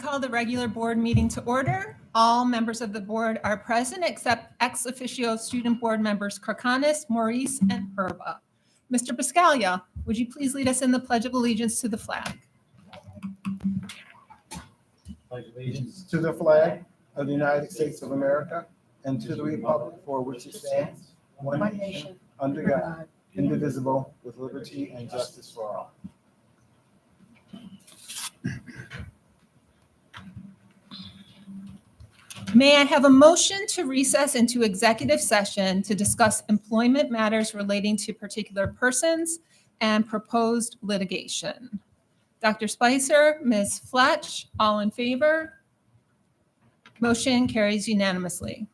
call the regular board meeting to order. All members of the board are present except ex officio student board members Karkanis, Maurice, and Herba. Mr. Biscaglia, would you please lead us in the Pledge of Allegiance to the flag? Pledge allegiance to the flag of the United States of America and to the republic for which it stands, one nation, under God, indivisible, with liberty and justice for all. May I have a motion to recess into executive session to discuss employment matters relating to particular persons and proposed litigation? Dr. Spicer, Ms. Fletch, all in favor? Motion carries unanimously.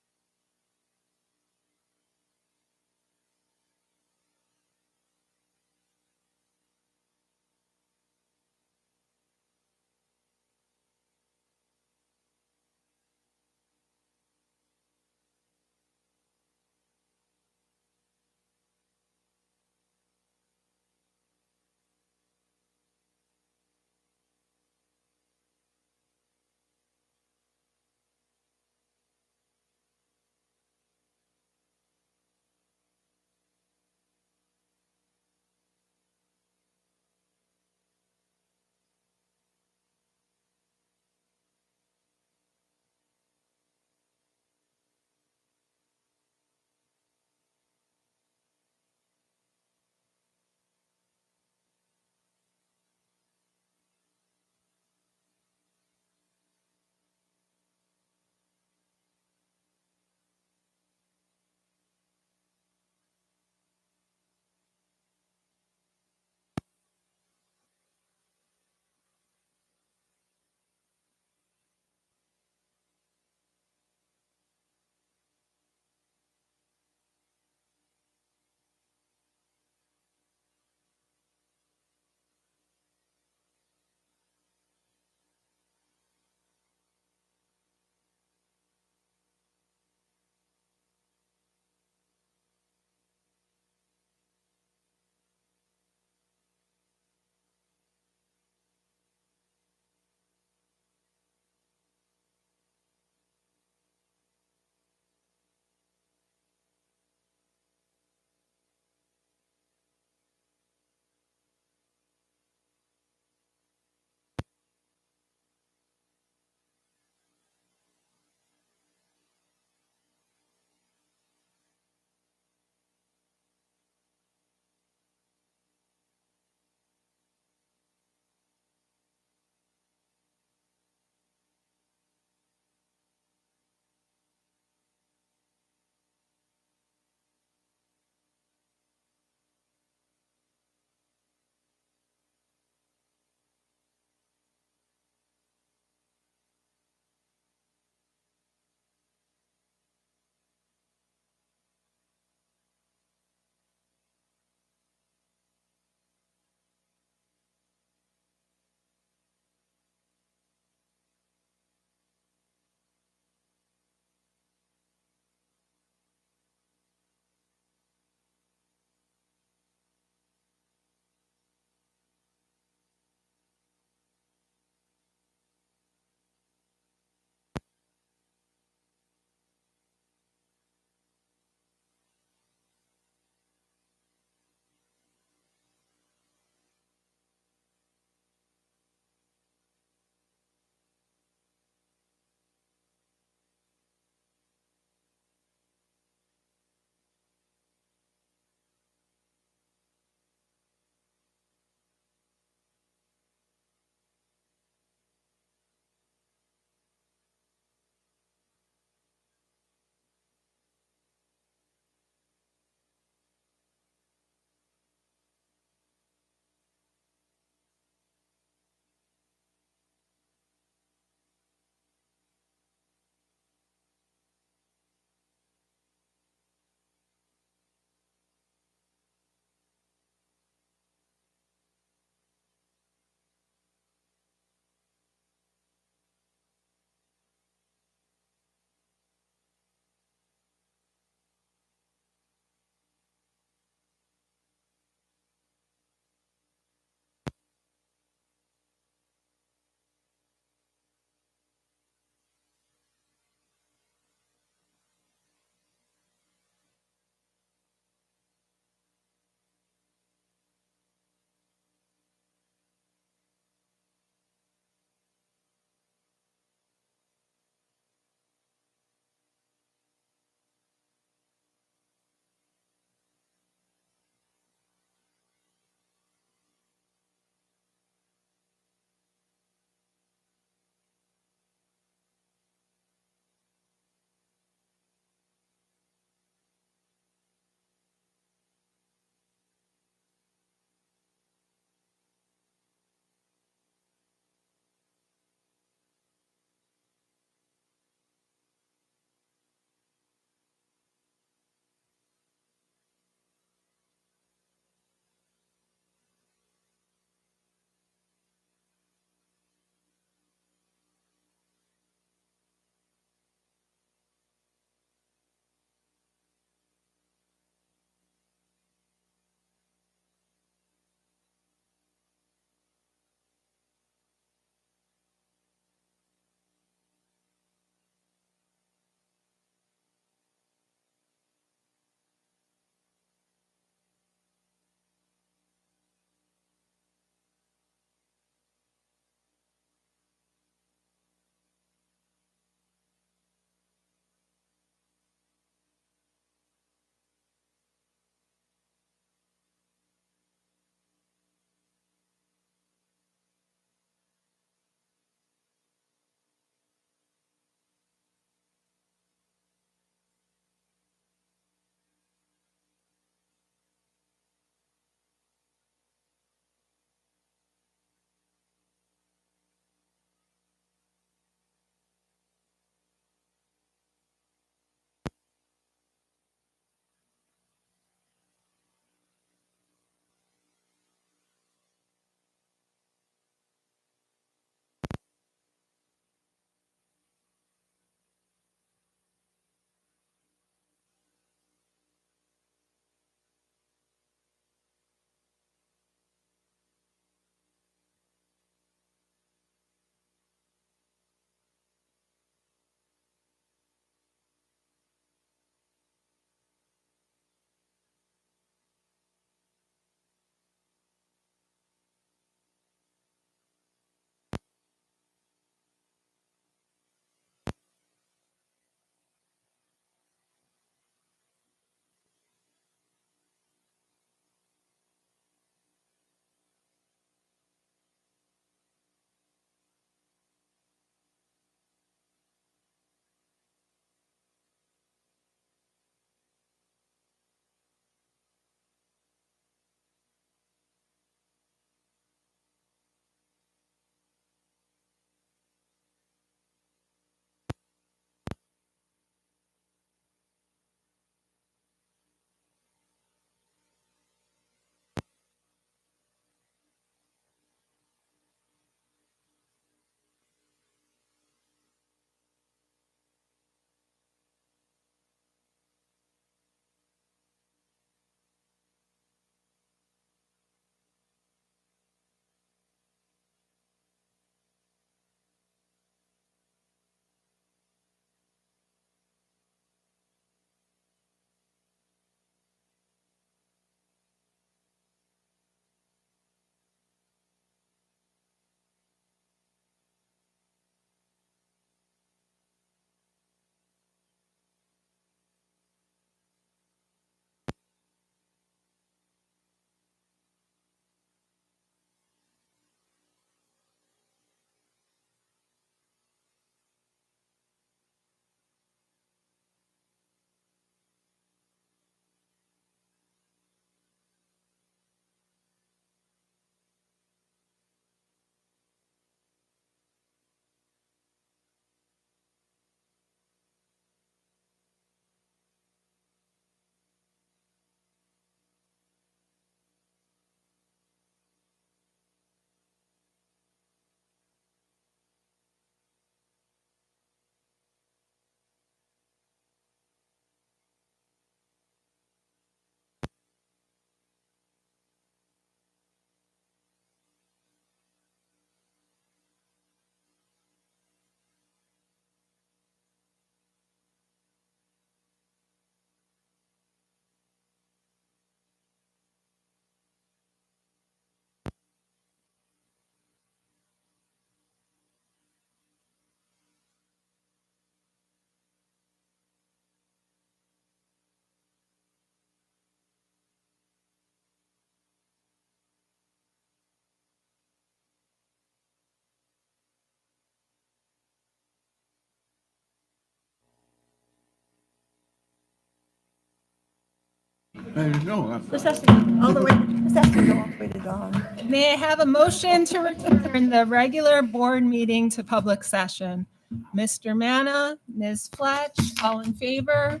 This has to go all the way, this has to go all the way to Dawn. May I have a motion to return the regular board meeting to public session? Mr. Manna, Ms. Fletch, all in favor?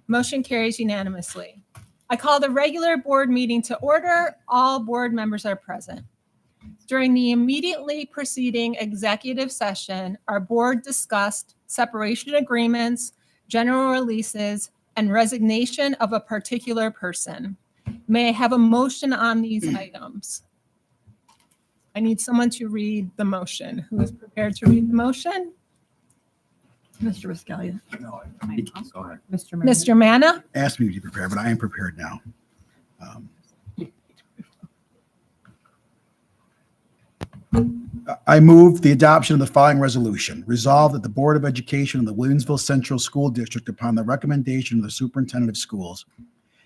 Motion carries unanimously. I call the regular board meeting to order. All board members are present. During the immediately preceding executive session, our board discussed separation agreements, general releases, and resignation of a particular person. May I have a motion on these items? I need someone to read the motion. Who is prepared to read the motion? Mr. Rascalia. Go ahead. Mr. Manna. Mr. Manna? Asked me to be prepared, but I am prepared now. I move the adoption of the following resolution. Resolved that the Board of Education of the Williamsville Central School District, upon the recommendation of the Superintendent of Schools,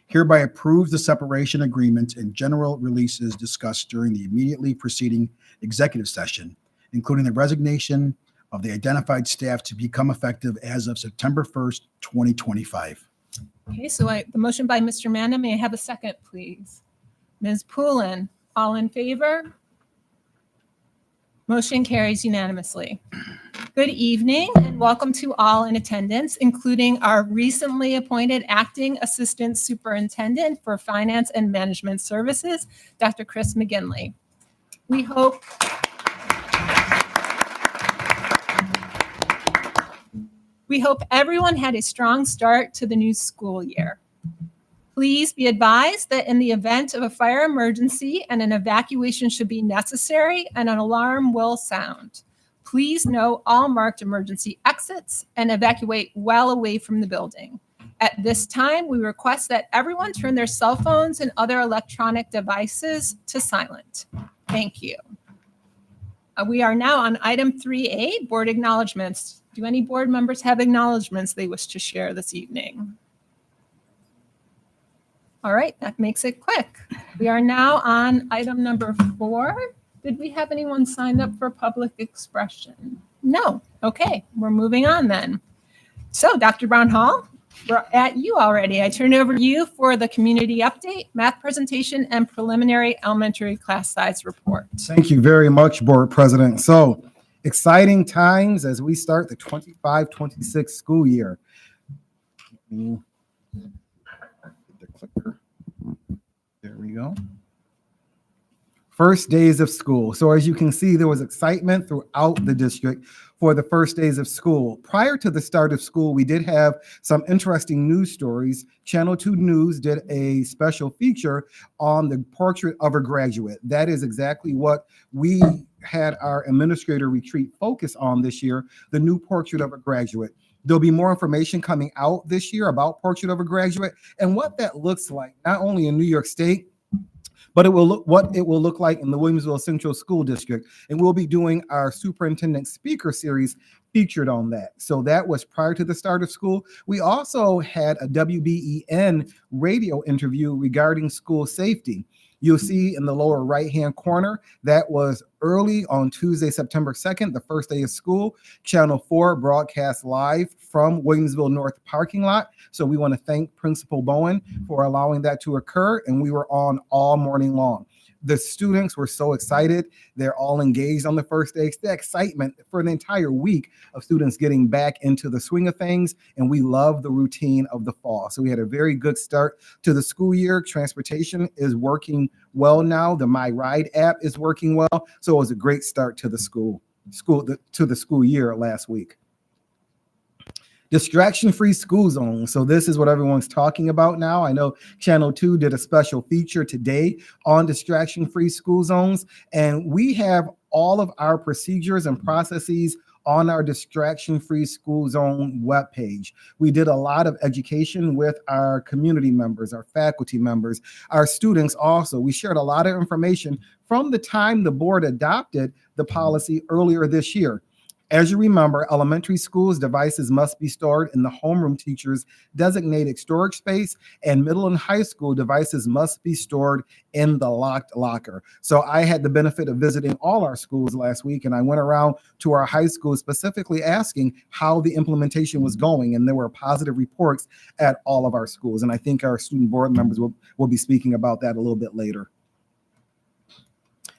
hereby approves the separation agreements and general releases discussed during the immediately preceding executive session, including the resignation of the identified staff to become effective as of September 1st, 2025. Okay, so the motion by Mr. Manna, may I have a second, please? Ms. Poulin, all in favor? Motion carries unanimously. Good evening and welcome to all in attendance, including our recently appointed Acting Assistant Superintendent for Finance and Management Services, Dr. Chris McGinley. We hope everyone had a strong start to the new school year. Please be advised that in the event of a fire emergency and an evacuation should be necessary and an alarm will sound. Please know all marked emergency exits and evacuate well away from the building. At this time, we request that everyone turn their cell phones and other electronic devices to silent. Thank you. We are now on item 3A, board acknowledgements. Do any board members have acknowledgements they wish to share this evening? All right, that makes it quick. We are now on item number 4. Did we have anyone signed up for public expression? No. Okay, we're moving on then. So, Dr. Brown Hall, we're at you already. I turn it over to you for the community update, math presentation, and preliminary elementary class size report. Thank you very much, Board President. So, exciting times as we start the 25-26 school year. The clicker. There we go. First days of school. So as you can see, there was excitement throughout the district for the first days of school. Prior to the start of school, we did have some interesting news stories. Channel 2 News did a special feature on the portrait of a graduate. That is exactly what we had our administrator retreat focus on this year, the new portrait of a graduate. There'll be more information coming out this year about Portrait of a Graduate and what that looks like, not only in New York State, but what it will look like in the Williamsville Central School District. And we'll be doing our superintendent speaker series featured on that. So that was prior to the start of school. We also had a WBEN radio interview regarding school safety. You'll see in the lower right-hand corner, that was early on Tuesday, September 2nd, the first day of school. Channel 4 broadcast live from Williamsville North parking lot. So we want to thank Principal Bowen for allowing that to occur, and we were on all morning long. The students were so excited. They're all engaged on the first day. It's the excitement for the entire week of students getting back into the swing of things, and we love the routine of the fall. So we had a very good start to the school year. Transportation is working well now. The My Ride app is working well. So it was a great start to the school year last week. Distraction-free school zone. So this is what everyone's talking about now. I know Channel 2 did a special feature today on distraction-free school zones, and we have all of our procedures and processes on our distraction-free school zone webpage. We did a lot of education with our community members, our faculty members, our students also. We shared a lot of information from the time the board adopted the policy earlier this year. As you remember, elementary schools devices must be stored in the homeroom teacher's designated storage space, and middle and high school devices must be stored in the locked locker. So I had the benefit of visiting all our schools last week, and I went around to our high schools specifically asking how the implementation was going, and there were positive reports at all of our schools. And I think our student board members will be speaking about that a little bit later.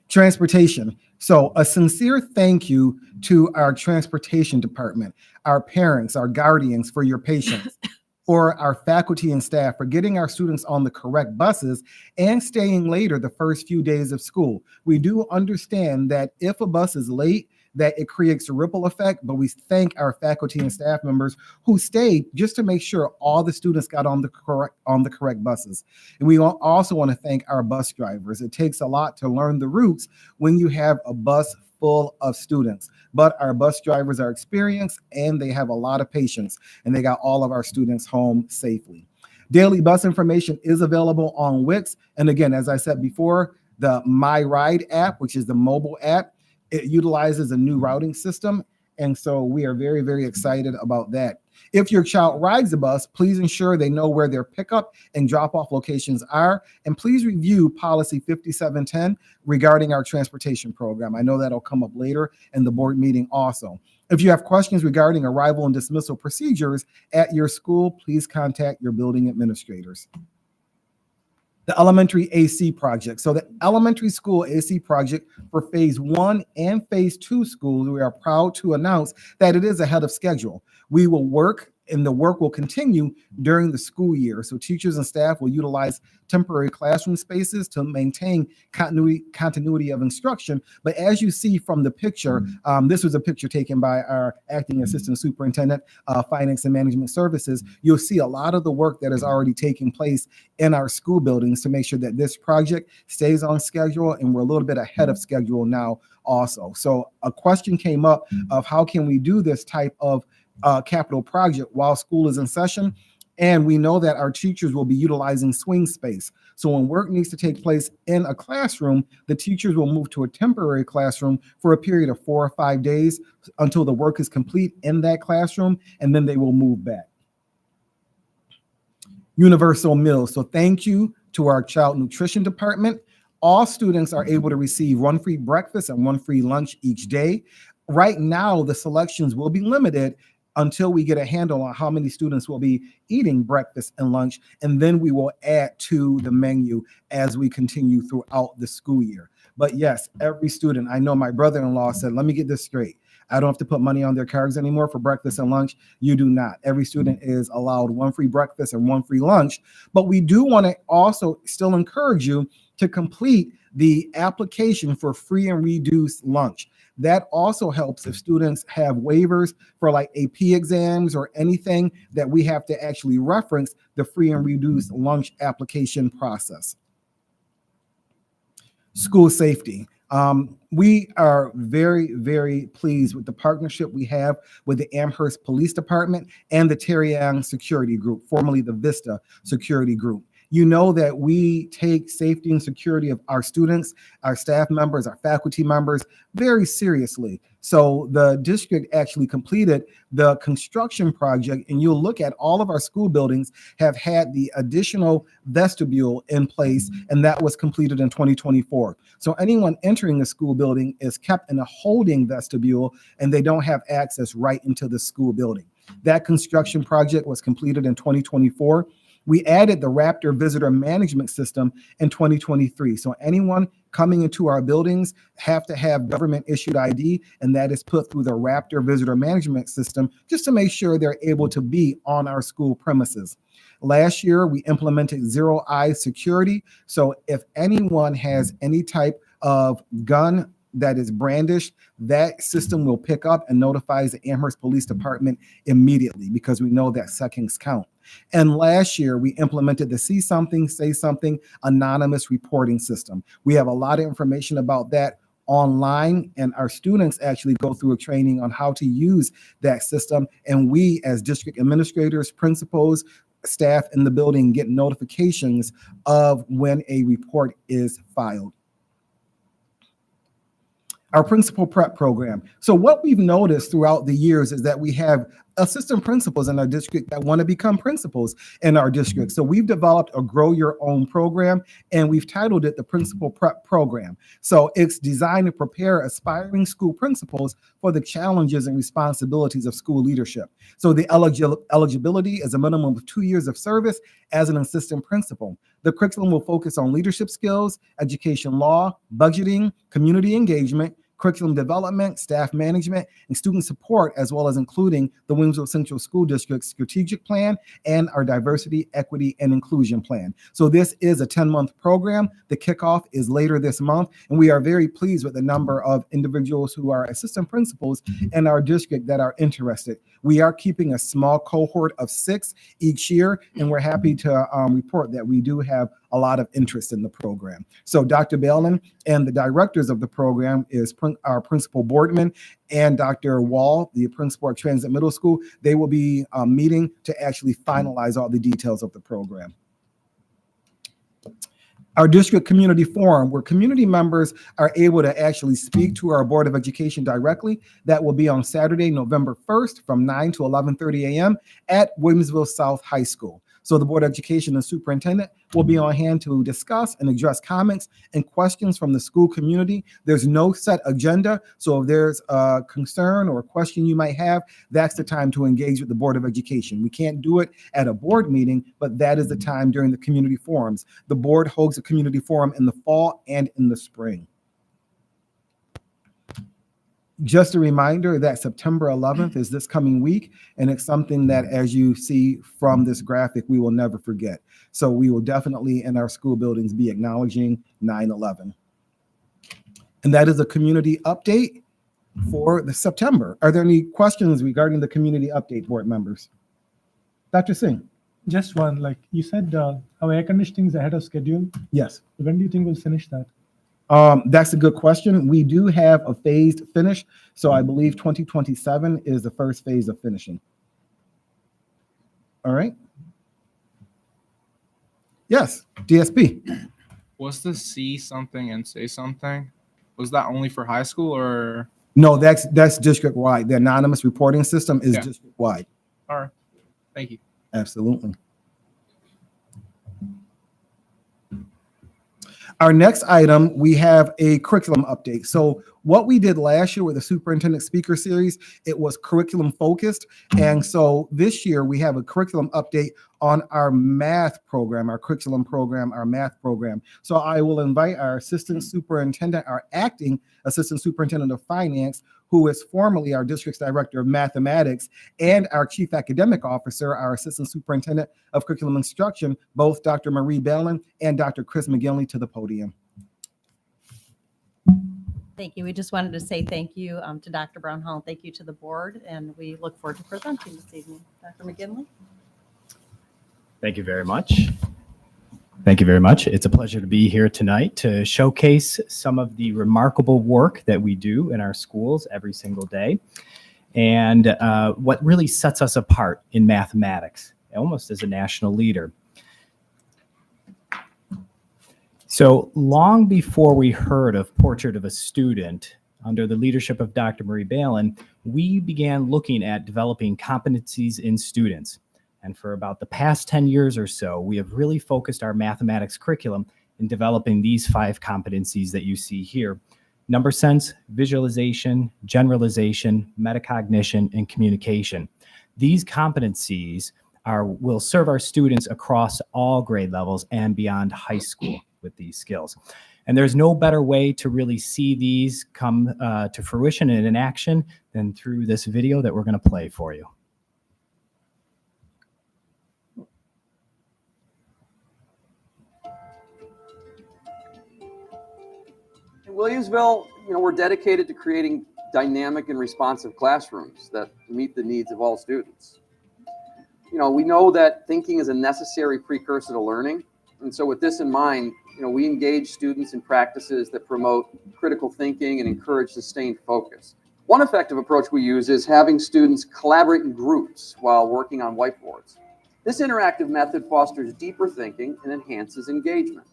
Transportation. So a sincere thank you to our transportation department, our parents, our guardians for your patience, for our faculty and staff for getting our students on the correct buses and staying later the first few days of school. We do understand that if a bus is late, that it creates a ripple effect, but we thank our faculty and staff members who stayed just to make sure all the students got on the correct buses. And we also want to thank our bus drivers. It takes a lot to learn the routes when you have a bus full of students, but our bus drivers are experienced and they have a lot of patience, and they got all of our students home safely. Daily bus information is available on Wix. And again, as I said before, the My Ride app, which is the mobile app, it utilizes a new routing system. And so we are very, very excited about that. If your child rides a bus, please ensure they know where their pickup and drop-off locations are. And please review policy 5710 regarding our transportation program. I know that'll come up later in the board meeting also. If you have questions regarding arrival and dismissal procedures at your school, please contact your building administrators. The elementary AC project. So the elementary school AC project for phase 1 and phase 2 schools, we are proud to announce that it is ahead of schedule. We will work, and the work will continue during the school year. So teachers and staff will utilize temporary classroom spaces to maintain continuity of instruction. But as you see from the picture, this was a picture taken by our acting assistant superintendent, finance and management services. You'll see a lot of the work that is already taking place in our school buildings to make sure that this project stays on schedule, and we're a little bit ahead of schedule now also. So a question came up of how can we do this type of capital project while school is in session. And we know that our teachers will be utilizing swing space. So when work needs to take place in a classroom, the teachers will move to a temporary classroom for a period of 4 or 5 days until the work is complete in that classroom, and then they will move back. Universal meals. So thank you to our child nutrition department. All students are able to receive 1 free breakfast and 1 free lunch each day. Right now, the selections will be limited until we get a handle on how many students will be eating breakfast and lunch, and then we will add to the menu as we continue throughout the school year. But yes, every student, I know my brother-in-law said, let me get this straight. I don't have to put money on their cards anymore for breakfast and lunch. You do not. Every student is allowed 1 free breakfast and 1 free lunch. But we do want to also still encourage you to complete the application for free and reduced lunch. That also helps if students have waivers for like AP exams or anything that we have to actually reference the free and reduced lunch application process. School safety. We are very, very pleased with the partnership we have with the Amherst Police Department and the Terriang Security Group, formerly the Vista Security Group. You know that we take safety and security of our students, our staff members, our faculty members very seriously. So the district actually completed the construction project, and you'll look at all of our school buildings have had the additional vestibule in place, and that was completed in 2024. So anyone entering a school building is kept in a holding vestibule, and they don't have access right into the school building. That construction project was completed in 2024. We added the Raptor Visitor Management System in 2023. So anyone coming into our buildings have to have government-issued ID, and that is put through the Raptor Visitor Management System just to make sure they're able to be on our school premises. Last year, we implemented zero-eye security. So if anyone has any type of gun that is brandished, that system will pick up and notifies the Amherst Police Department immediately, because we know that seconds count. And last year, we implemented the See Something, Say Something anonymous reporting system. We have a lot of information about that online, and our students actually go through a training on how to use that system. And we, as district administrators, principals, staff in the building, get notifications of when a report is filed. Our principal prep program. So what we've noticed throughout the years is that we have assistant principals in our district that want to become principals in our district. So we've developed a grow your own program, and we've titled it the Principal Prep Program. So it's designed to prepare aspiring school principals for the challenges and responsibilities of school leadership. So the eligibility is a minimum of 2 years of service as an assistant principal. The curriculum will focus on leadership skills, education law, budgeting, community engagement, curriculum development, staff management, and student support, as well as including the Williamsville Central School District strategic plan and our diversity, equity, and inclusion plan. So this is a 10-month program. The kickoff is later this month, and we are very pleased with the number of individuals who are assistant principals in our district that are interested. We are keeping a small cohort of 6 each year, and we're happy to report that we do have a lot of interest in the program. So Dr. Balin and the directors of the program is our principal Boardman and Dr. Wall, the principal at Transit Middle School. They will be meeting to actually finalize all the details of the program. Our district community forum, where community members are able to actually speak to our Board of Education directly. That will be on Saturday, November 1st from 9 to 11:30 a.m. at Williamsville South High School. So the Board of Education and Superintendent will be on hand to discuss and address comments and questions from the school community. There's no set agenda, so if there's a concern or a question you might have, that's the time to engage with the Board of Education. We can't do it at a board meeting, but that is the time during the community forums. The board holds a community forum in the fall and in the spring. Just a reminder that September 11th is this coming week, and it's something that, as you see from this graphic, we will never forget. So we will definitely in our school buildings be acknowledging 9/11. And that is a community update for the September. Are there any questions regarding the community update, board members? Dr. Singh? Just one, like you said, our air conditioning is ahead of schedule. Yes. When do you think we'll finish that? That's a good question. We do have a phased finish. So I believe 2027 is the first phase of finishing. All right. Yes, DSP. Was the see something and say something? Was that only for high school or? No, that's district wide. The anonymous reporting system is district wide. All right. Thank you. Absolutely. Our next item, we have a curriculum update. So what we did last year with the superintendent speaker series, it was curriculum focused. And so this year we have a curriculum update on our math program, our curriculum program, our math program. So I will invite our assistant superintendent, our acting assistant superintendent of finance, who is formerly our district's director of mathematics, and our chief academic officer, our assistant superintendent of curriculum instruction, both Dr. Marie Balin and Dr. Chris McGinley, to the podium. Thank you. We just wanted to say thank you to Dr. Brown Hall. Thank you to the board, and we look forward to presenting this evening. Dr. McGinley? Thank you very much. Thank you very much. It's a pleasure to be here tonight to showcase some of the remarkable work that we do in our schools every single day, and what really sets us apart in mathematics, almost as a national leader. So long before we heard of Portrait of a Student, under the leadership of Dr. Marie Balin, we began looking at developing competencies in students. And for about the past 10 years or so, we have really focused our mathematics curriculum in developing these 5 competencies that you see here: number sense, visualization, generalization, metacognition, and communication. These competencies will serve our students across all grade levels and beyond high school with these skills. And there's no better way to really see these come to fruition and in action than through this video that we're going to play for you. In Williamsville, we're dedicated to creating dynamic and responsive classrooms that meet the needs of all students. We know that thinking is a necessary precursor to learning. And so with this in mind, we engage students in practices that promote critical thinking and encourage sustained focus. One effective approach we use is having students collaborate in groups while working on whiteboards. This interactive method fosters deeper thinking and enhances engagement.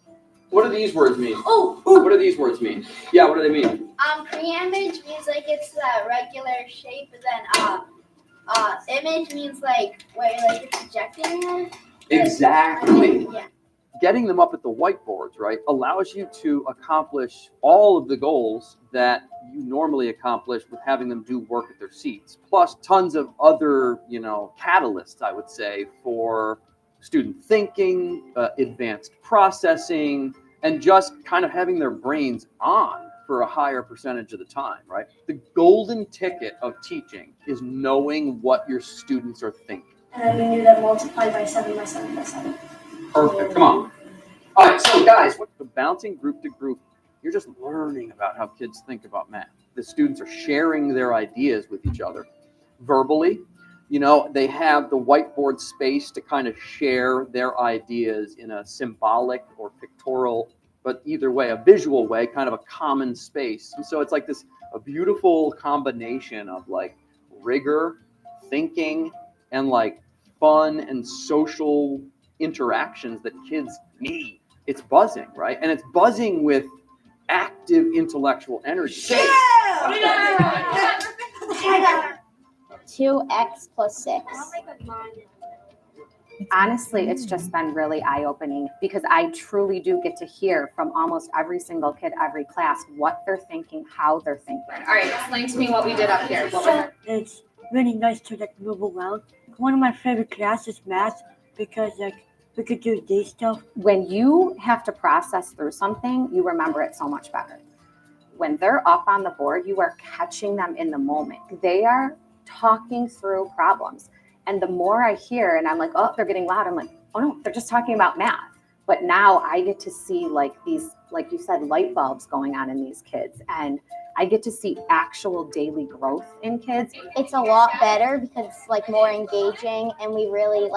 What do these words mean? Oh, What do these words mean? Yeah, what do they mean? pre-image means like it's that regular shape, and then image means like where like you're projecting it. Exactly. Yeah. Getting them up at the whiteboards, right, allows you to accomplish all of the goals that you normally accomplish with having them do work at their seats, plus tons of other, catalysts, I would say, for student thinking, advanced processing, and just kind of having their brains on for a higher percentage of the time, right? The golden ticket of teaching is knowing what your students are thinking. And then we knew that multiply by 7 by 7 by 7. Perfect. Come on. All right, so guys, the bouncing group to group, you're just learning about how kids think about math. The students are sharing their ideas with each other verbally. They have the whiteboard space to kind of share their ideas in a symbolic or pictorial, but either way, a visual way, kind of a common space. And so it's like a beautiful combination of like rigor, thinking, and like fun and social interactions that kids need. It's buzzing, right? And it's buzzing with active intellectual energy. 2x plus 6. Honestly, it's just been really eye-opening because I truly do get to hear from almost every single kid, every class, what they're thinking, how they're thinking. All right, explain to me what we did up here. It's really nice to move around. One of my favorite classes is math because we could do these stuff. When you have to process through something, you remember it so much better. When they're up on the board, you are catching them in the moment. They are talking through problems. And the more I hear, and I'm like, oh, they're getting loud. I'm like, oh no, they're just talking about math. But now I get to see these, like you said, light bulbs going on in these kids. And I get to see actual daily growth in kids. It's a lot better because it's more engaging, and we really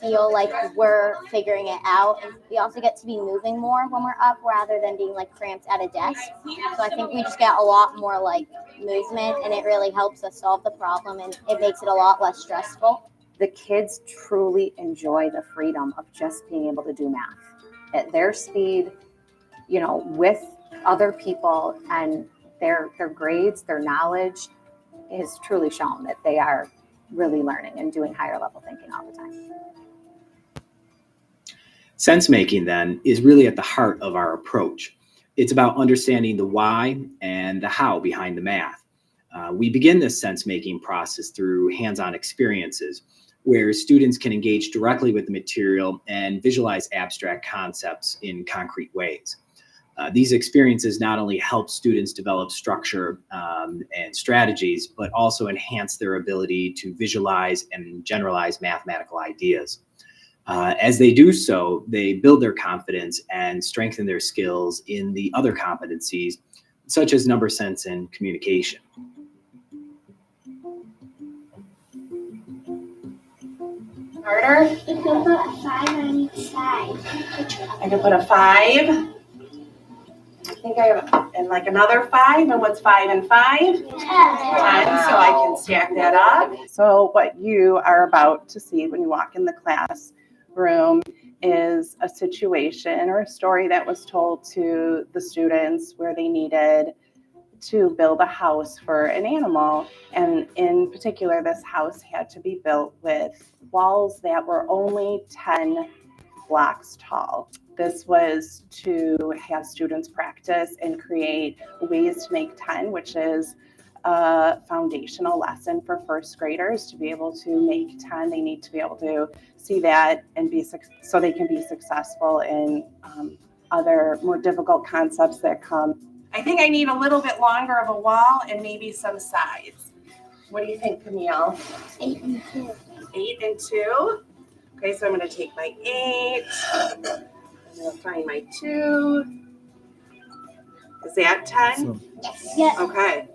feel like we're figuring it out. And we also get to be moving more when we're up rather than being cramped at a desk. So I think we just get a lot more movement, and it really helps us solve the problem, and it makes it a lot less stressful. The kids truly enjoy the freedom of just being able to do math at their speed, with other people, and their grades, their knowledge has truly shown that they are really learning and doing higher level thinking all the time. Sense making then is really at the heart of our approach. It's about understanding the why and the how behind the math. We begin this sense making process through hands-on experiences where students can engage directly with the material and visualize abstract concepts in concrete ways. These experiences not only help students develop structure and strategies, but also enhance their ability to visualize and generalize mathematical ideas. As they do so, they build their confidence and strengthen their skills in the other competencies, such as number sense and communication. Harder? You can put a 5 on each side. I can put a 5. I think I have another 5. And what's 5 and 5? 10. So I can stack that up. So what you are about to see when you walk in the classroom is a situation or a story that was told to the students where they needed to build a house for an animal. And in particular, this house had to be built with walls that were only 10 blocks tall. This was to have students practice and create ways to make 10, which is a foundational lesson for first graders. To be able to make 10, they need to be able to see that and so they can be successful in other more difficult concepts that come. I think I need a little bit longer of a wall and maybe some sides. What do you think, Camille? 8 and 2. 8 and 2. Okay, so I'm going to take my 8. I'm going to find my 2. Is that 10? Yes. Okay.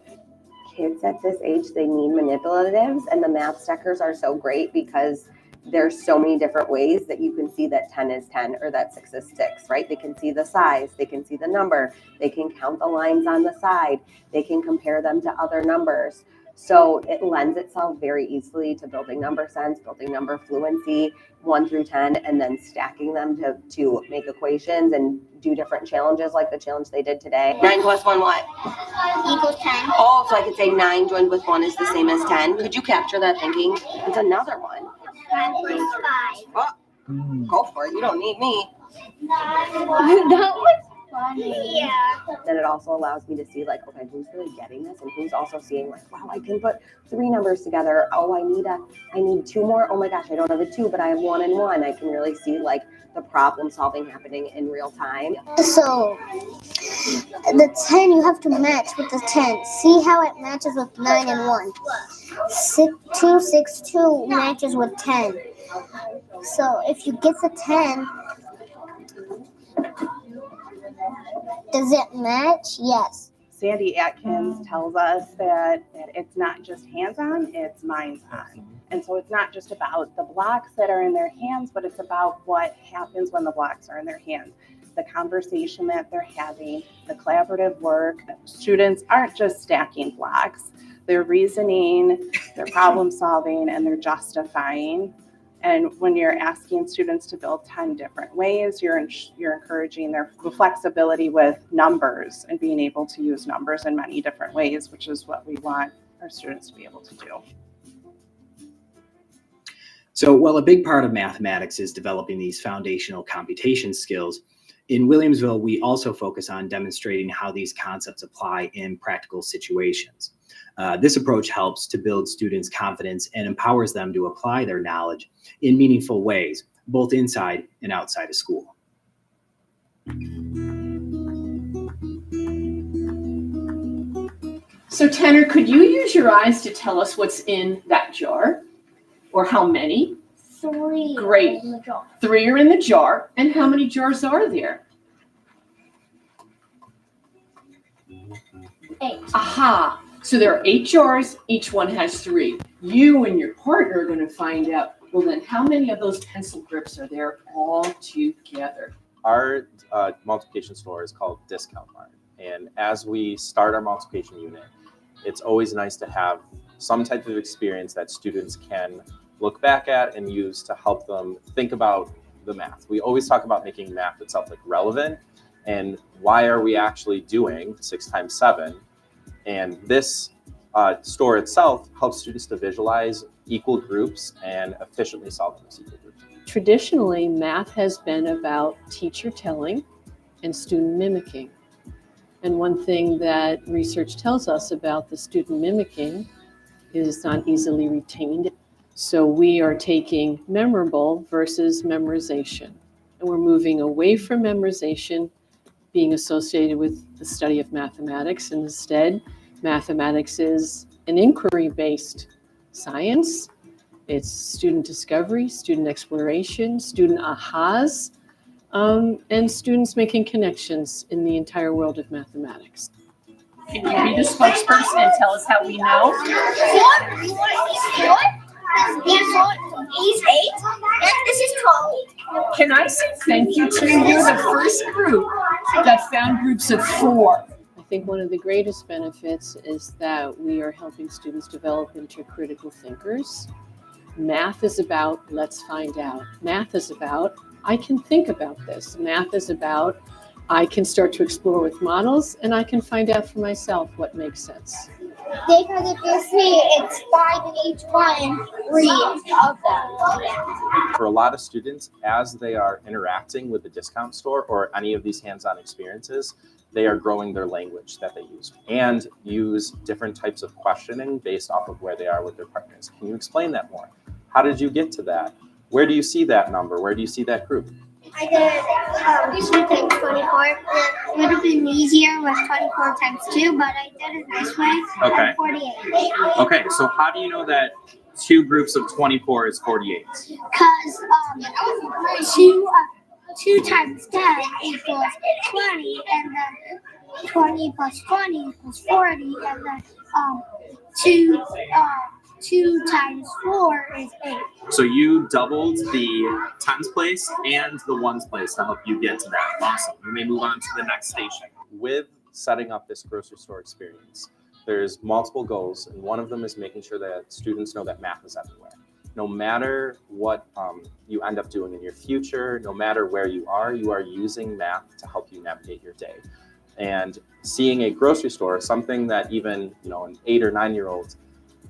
Kids at this age, they need manipulatives, and the math stickers are so great because there's so many different ways that you can see that 10 is 10 or that 6 is 6, right? They can see the size, they can see the number, they can count the lines on the side, they can compare them to other numbers. So it lends itself very easily to building number sense, building number fluency, 1 through 10, and then stacking them to make equations and do different challenges like the challenge they did today. 9 plus 1 what? Equals 10. Oh, so I could say 9 joined with 1 is the same as 10. Could you capture that thinking? It's another one. 5 plus 5. Oh, go for it. You don't need me. That was funny. Yeah. Then it also allows me to see like, okay, who's really getting this and who's also seeing like, wow, I can put 3 numbers together. Oh, I need 2 more. Oh my gosh, I don't have a 2, but I have 1 and 1. I can really see like the problem solving happening in real time. So, the 10 you have to match with the 10. See how it matches with 9 and 1. 2, 6, 2 matches with 10. So, if you get the 10, does it match? Yes. Sandy Atkins tells us that it's not just hands-on, it's minds-on. And so it's not just about the blocks that are in their hands, but it's about what happens when the blocks are in their hands. The conversation that they're having, the collaborative work. Students aren't just stacking blocks. They're reasoning, they're problem solving, and they're justifying. And when you're asking students to build 10 different ways, you're encouraging their flexibility with numbers and being able to use numbers in many different ways, which is what we want our students to be able to do. So while a big part of mathematics is developing these foundational computation skills, in Williamsville, we also focus on demonstrating how these concepts apply in practical situations. This approach helps to build students' confidence and empowers them to apply their knowledge in meaningful ways, both inside and outside of school. So Tanner, could you use your eyes to tell us what's in that jar? Or how many? 3. Great. In the jar. 3 are in the jar. And how many jars are there? 8. Aha. So there are 8 jars. Each one has 3. You and your partner are going to find out, well, then how many of those pencil grips are there all together? Our multiplication store is called Discount Mart. And as we start our multiplication unit, it's always nice to have some type of experience that students can look back at and use to help them think about the math. We always talk about making math itself like relevant and why are we actually doing 6 times 7? And this store itself helps students to visualize equal groups and efficiently solve those equal groups. Traditionally, math has been about teacher telling and student mimicking. And one thing that research tells us about the student mimicking is it's not easily retained. So we are taking memorable versus memorization. And we're moving away from memorization being associated with the study of mathematics. And instead, mathematics is an inquiry-based science. It's student discovery, student exploration, student ahas, and students making connections in the entire world of mathematics. Can you be the spokesperson and tell us how we know? He's 8, and this is 12. Can I say thank you to you? You're the first group that found groups of 4. I think one of the greatest benefits is that we are helping students develop into critical thinkers. Math is about, let's find out. Math is about, I can think about this. Math is about, I can start to explore with models and I can find out for myself what makes sense. Because if you see, it's 5 in each one and 3 of them. For a lot of students, as they are interacting with the discount store or any of these hands-on experiences, they are growing their language that they use and use different types of questioning based off of where they are with their partners. Can you explain that more? How did you get to that? Where do you see that number? Where do you see that group? I did 2 times 24. It would have been easier with 24 times 2, but I did it this way. Okay. 48. Okay, so how do you know that 2 groups of 24 is 48? Because 2 times 10 equals 20, and then 20 plus 20 equals 40, and then 2 times 4 is 8. So you doubled the tens place and the ones place to help you get to that. Awesome. We may move on to the next station. With setting up this grocery store experience, there's multiple goals, and one of them is making sure that students know that math is everywhere. No matter what you end up doing in your future, no matter where you are using math to help you navigate your day. And seeing a grocery store, something that even an 8 or 9 year old,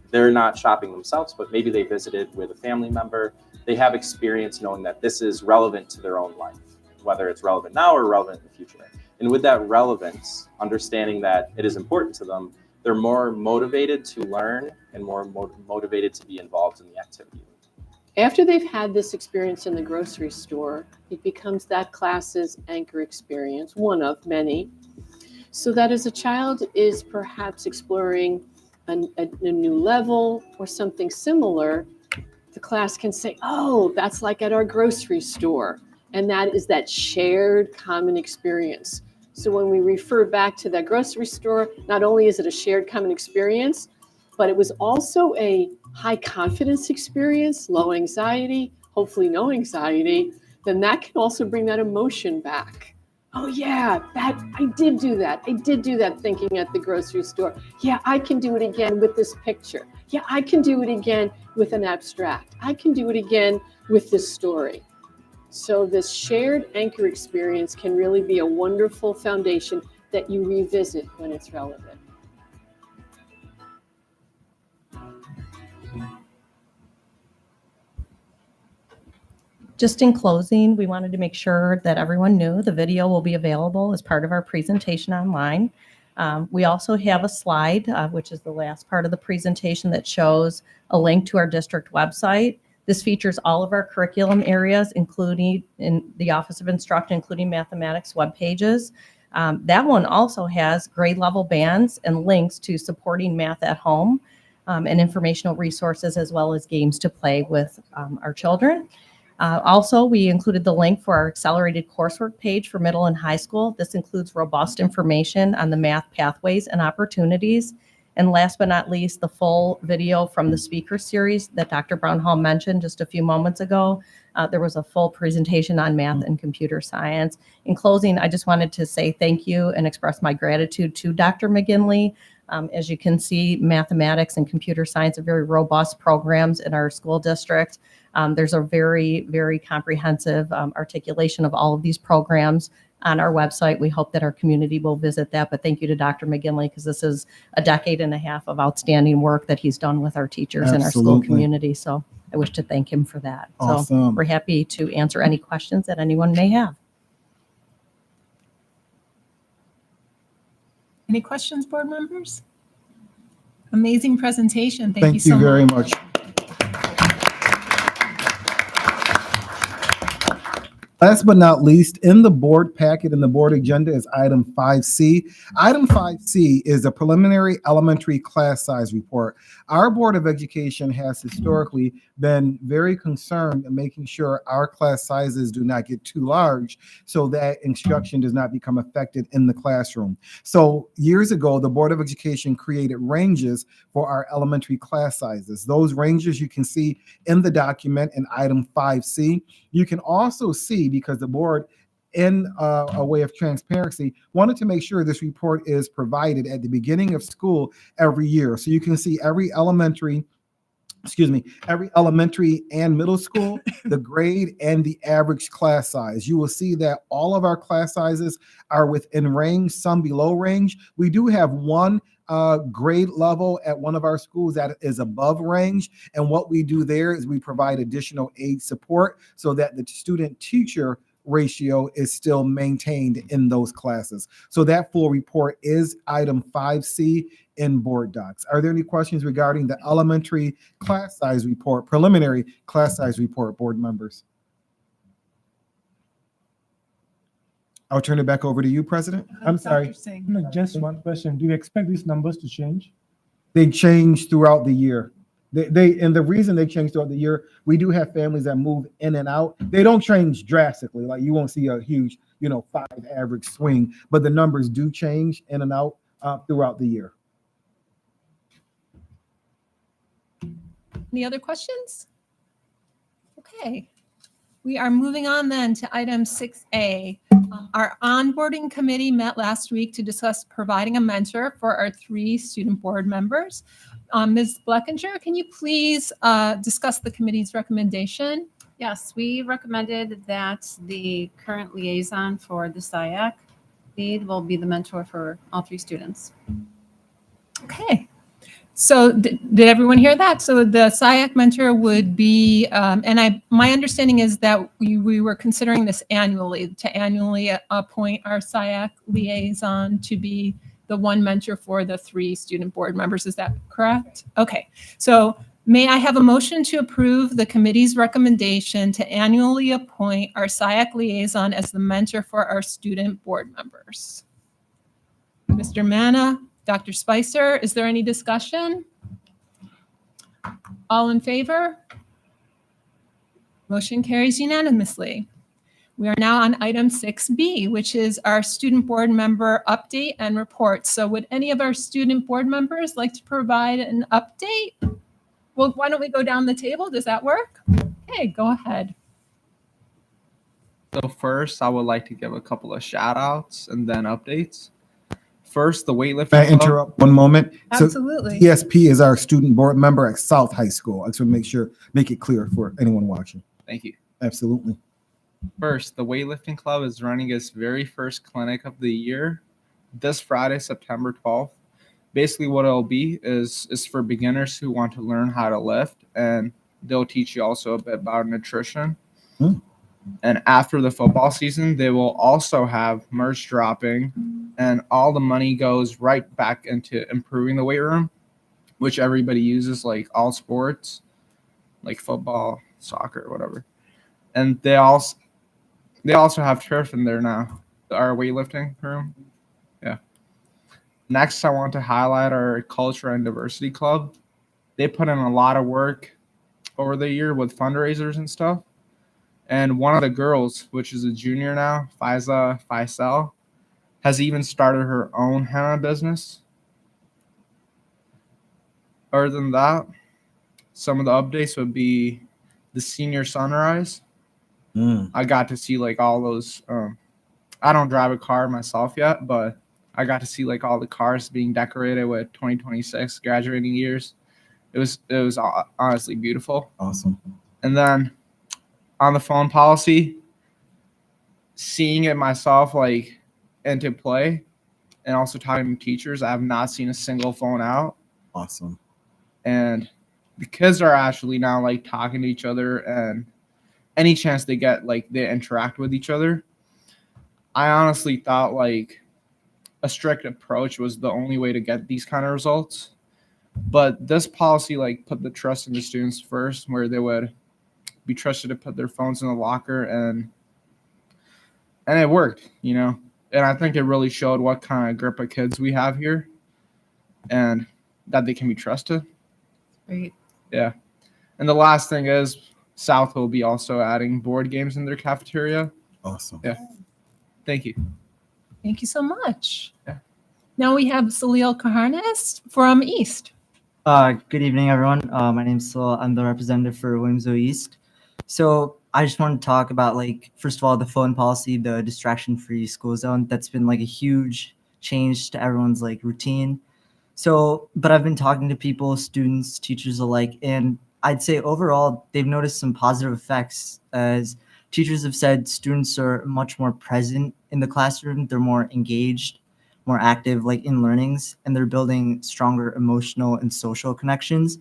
they're not shopping themselves, but maybe they visited with a family member. They have experience knowing that this is relevant to their own life, whether it's relevant now or relevant in the future. And with that relevance, understanding that it is important to them, they're more motivated to learn and more motivated to be involved in the activity. After they've had this experience in the grocery store, it becomes that class's anchor experience, one of many, so that as a child is perhaps exploring a new level or something similar, the class can say, oh, that's like at our grocery store. And that is that shared common experience. So when we refer back to that grocery store, not only is it a shared common experience, but it was also a high confidence experience, low anxiety, hopefully no anxiety, then that can also bring that emotion back. Oh yeah, I did do that. I did do that thinking at the grocery store. Yeah, I can do it again with this picture. Yeah, I can do it again with an abstract. I can do it again with this story. So this shared anchor experience can really be a wonderful foundation that you revisit when it's relevant. Just in closing, we wanted to make sure that everyone knew the video will be available as part of our presentation online. We also have a slide, which is the last part of the presentation, that shows a link to our district website. This features all of our curriculum areas, including in the Office of Instruction, including mathematics web pages. That one also has grade level bands and links to supporting math at home and informational resources, as well as games to play with our children. Also, we included the link for our accelerated coursework page for middle and high school. This includes robust information on the math pathways and opportunities. And last but not least, the full video from the speaker series that Dr. Brown-Hall mentioned just a few moments ago. There was a full presentation on math and computer science. In closing, I just wanted to say thank you and express my gratitude to Dr. McGinley. As you can see, mathematics and computer science are very robust programs in our school district. There's a very, very comprehensive articulation of all of these programs on our website. We hope that our community will visit that. But thank you to Dr. McGinley, because this is a decade and a half of outstanding work that he's done with our teachers in our school Absolutely. community. So I wish to thank him for that. So Awesome. we're happy to answer any questions that anyone may have. Any questions, board members? Amazing presentation. Thank you Thank so you much. very much. Last but not least, in the board packet and the board agenda is item 5C. Item 5C is a preliminary elementary class size report. Our Board of Education has historically been very concerned in making sure our class sizes do not get too large so that instruction does not become affected in the classroom. So years ago, the Board of Education created ranges for our elementary class sizes. Those ranges you can see in the document in item 5C. You can also see, because the board, in a way of transparency, wanted to make sure this report is provided at the beginning of school every year. So you can see every elementary and middle school, the grade and the average class size. You will see that all of our class sizes are within range, some below range. We do have one grade level at one of our schools that is above range. And what we do there is we provide additional aid support so that the student-teacher ratio is still maintained in those classes. So that full report is item 5C in board docs. Are there any questions regarding the elementary class size report, preliminary class size report, board members? I'll turn it back over to you, President. I'm sorry. No, just one question. Do you expect these numbers to change? They change throughout the year. And the reason they change throughout the year, we do have families that move in and out. They don't change drastically. Like you won't see a huge, 5 average swing, but the numbers do change in and out throughout the year. Any other questions? Okay. We are moving on then to item 6A. Our onboarding committee met last week to discuss providing a mentor for our 3 student board members. Ms. Bleckinger, can you please discuss the committee's recommendation? Yes, we recommended that the current liaison for the SIAC lead will be the mentor for all 3 students. Okay. So did everyone hear that? So the SIAC mentor would be, my understanding is that we were considering this annually, to annually appoint our SIAC liaison to be the one mentor for the 3 student board members. Is that correct? Okay. So may I have a motion to approve the committee's recommendation to annually appoint our SIAC liaison as the mentor for our student board members? Mr. Manna, Dr. Spicer, is there any discussion? All in favor? Motion carries unanimously. We are now on item 6B, which is our student board member update and report. So would any of our student board members like to provide an update? Well, why don't we go down the table? Does that work? Okay, go ahead. So first, I would like to give a couple of shout outs and then updates. First, the weightlifting May I club. interrupt one moment? Absolutely. So TSP is our student board member at South High School. I just want to make it clear for anyone watching. Thank you. Absolutely. First, the weightlifting club is running its very first clinic of the year this Friday, September 12th. Basically, what it'll be is for beginners who want to learn how to lift, and they'll teach you also a bit about nutrition. And after the football season, they will also have merch dropping, and all the money goes right back into improving the weight room, which everybody uses, like all sports, like football, soccer, whatever. And they also have turf in there now, our weightlifting room. Yeah. Next, I want to highlight our Culture and Diversity Club. They put in a lot of work over the year with fundraisers and stuff. And one of the girls, which is a junior now, Faiza Faisal, has even started her own henna business. Other than that, some of the updates would be the senior sunrise. I got to see like all those. I don't drive a car myself yet, but I got to see like all the cars being decorated with 2026 graduating years. It was honestly beautiful. Awesome. And then on the phone policy, seeing it myself like into play, and also talking to teachers, I have not seen a single phone out. Awesome. And the kids are actually now like talking to each other, and any chance they get, like they interact with each other. I honestly thought like a strict approach was the only way to get these kind of results. But this policy like put the trust in the students first, where they would be trusted to put their phones in the locker, and it worked, you know. And I think it really showed what kind of group of kids we have here, and that they can be trusted. Great. Yeah. And the last thing is South will be also adding board games in their cafeteria. Awesome. Yeah. Thank you. Thank you so much. Yeah. Now we have Salil Kaharnis from East. Good evening, everyone. My name's Salil. I'm the representative for Williamsville East. So I just want to talk about, like, first of all, the phone policy, the distraction-free school zone. That's been like a huge change to everyone's like routine. So, but I've been talking to people, students, teachers alike, and I'd say overall they've noticed some positive effects, as teachers have said students are much more present in the classroom. They're more engaged, more active, like in learnings, and they're building stronger emotional and social connections.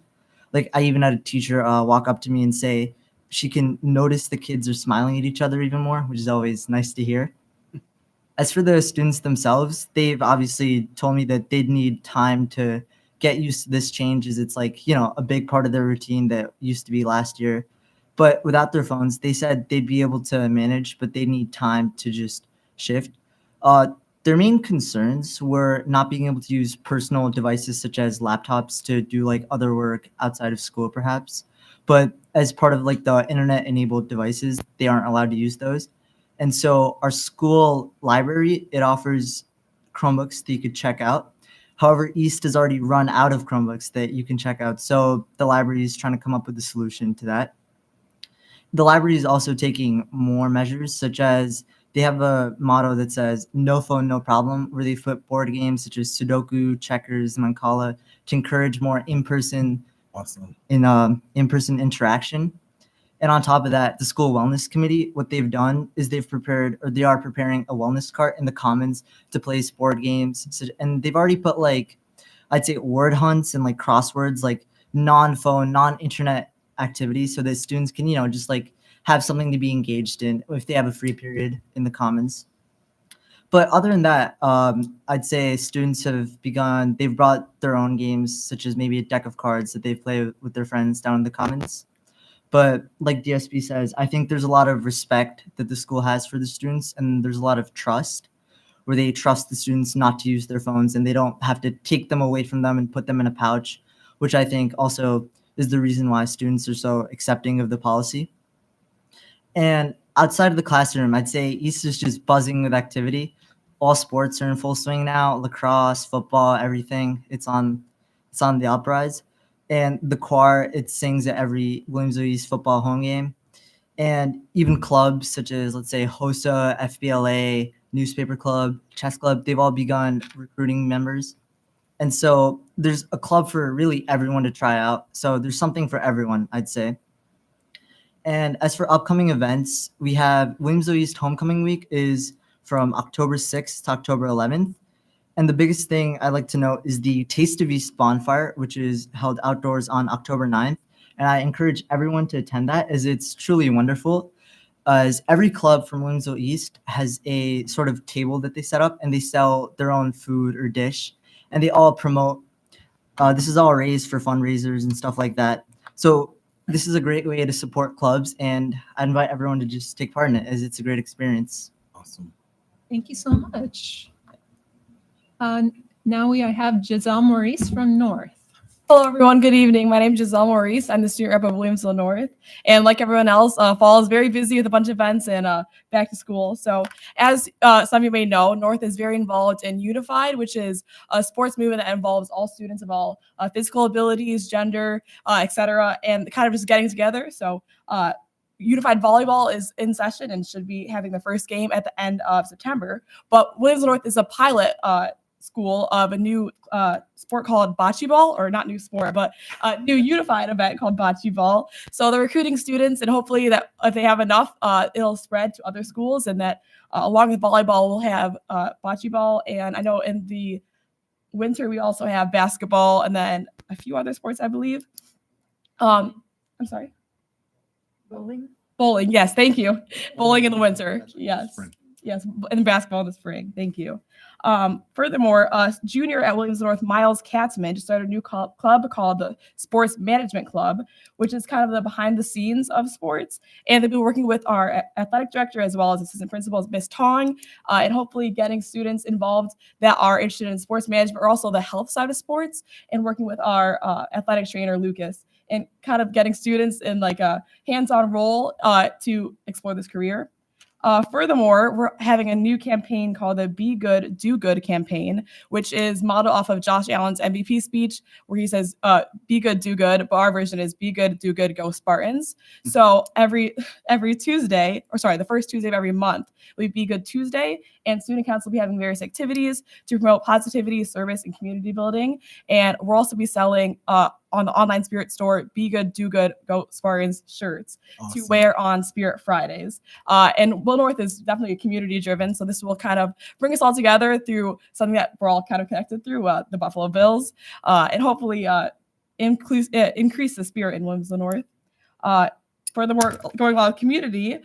Like I even had a teacher walk up to me and say she can notice the kids are smiling at each other even more, which is always nice to hear. As for the students themselves, they've obviously told me that they'd need time to get used to this change, as it's like, you know, a big part of their routine that used to be last year. But without their phones, they said they'd be able to manage, but they need time to just shift. Their main concerns were not being able to use personal devices such as laptops to do like other work outside of school, perhaps. But as part of like the internet-enabled devices, they aren't allowed to use those. And so our school library, it offers Chromebooks that you could check out. However, East has already run out of Chromebooks that you can check out. So the library is trying to come up with a solution to that. the library is also taking more measures, such as they have a motto that says "No phone, no problem," where they put board games such as Sudoku, checkers, Mancala to encourage more in-person interaction. And on top of that, the school wellness committee, what they've done is they are preparing a wellness cart in the commons to play board games. And they've already put like, I'd say word hunts and like crosswords, like non-phone, non-internet activities, so that students can, just like have something to be engaged in if they have a free period in the commons. But other than that, I'd say students they've brought their own games, such as maybe a deck of cards that they play with their friends down in the commons. But like DSP says, I think there's a lot of respect that the school has for the students, and there's a lot of trust where they trust the students not to use their phones, and they don't have to take them away from them and put them in a pouch, which I think also is the reason why students are so accepting of the policy. And outside of the classroom, I'd say East is just buzzing with activity. All sports are in full swing now: lacrosse, football, everything. It's on the uprise. And the choir, it sings at every Williamsville East football home game. And even clubs such as, let's say, HOSA, FBLA, Newspaper Club, Chess Club, they've all begun recruiting members. And so there's a club for really everyone to try out. So there's something for everyone, I'd say. And as for upcoming events, we have Williamsville East Homecoming Week is from October 6th to October 11th. And the biggest thing I'd like to note is the Taste of East Bonfire, which is held outdoors on October 9th. And I encourage everyone to attend that, as it's truly wonderful. As every club from Williamsville East has a sort of table that they set up, and they sell their own food or dish. And they all promote, this is all raised for fundraisers and stuff like that. So this is a great way to support clubs, and I invite everyone to just take part in it, as it's a great experience. Awesome. Thank you so much. Now we have Giselle Maurice from North. Hello, everyone. Good evening. My name is Giselle Maurice. I'm the student rep of Williamsville North. And like everyone else, fall is very busy with a bunch of events and back to school. So as some of you may know, North is very involved in Unified, which is a sports movement that involves all students of all physical abilities, gender, etc., and kind of just getting together. So Unified Volleyball is in session and should be having the first game at the end of September. But Williamsville North is a pilot school of a new sport called bocce ball, or not new sport, but a new unified event called bocce ball. So they're recruiting students, and hopefully that if they have enough, it'll spread to other schools, and that along with volleyball, we'll have bocce ball. And I know in the winter, we also have basketball and then a few other sports, I believe. I'm sorry. Bowling, yes, thank you. Bowling in the winter, yes. Yes, and basketball in the spring. Thank you. Furthermore, junior at Williamsville North, Miles Katzman, just started a new club called the Sports Management Club, which is kind of the behind the scenes of sports. And they've been working with our athletic director as well as assistant principals, Miss Tong, and hopefully getting students involved that are interested in sports management or also the health side of sports, and working with our athletic trainer, Lucas, and kind of getting students in like a hands-on role to explore this career. Furthermore, we're having a new campaign called the Be Good, Do Good campaign, which is modeled off of Josh Allen's MVP speech, where he says, be good, do good, but our version is be good, do good, go Spartans. So every Tuesday, or sorry, the first Tuesday of every month, will be Good Tuesday, and student council will be having various activities to promote positivity, service, and community building. And we'll also be selling on the online Spirit store, Be Good, Do Good, Go Spartans shirts to wear on Spirit Fridays. And Will North is definitely community driven, so this will kind of bring us all together through something that we're all kind of connected through, the Buffalo Bills, and hopefully increase the spirit in Williamsville North. Furthermore, going along with community,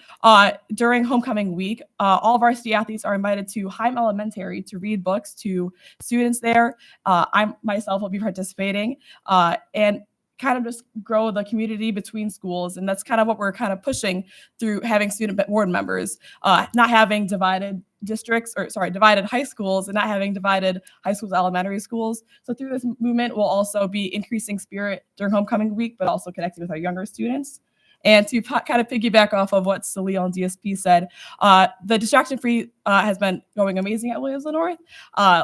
during homecoming week, all varsity athletes are invited to Heim Elementary to read books to students there. I myself will be participating and kind of just grow the community between schools. And that's kind of what we're kind of pushing through having student board members, not having divided divided high schools and not having divided high schools, elementary schools. So through this movement, we'll also be increasing spirit during homecoming week, but also connecting with our younger students. And to kind of piggyback off of what Salil and DSP said, the distraction free has been going amazing at Williamsville North.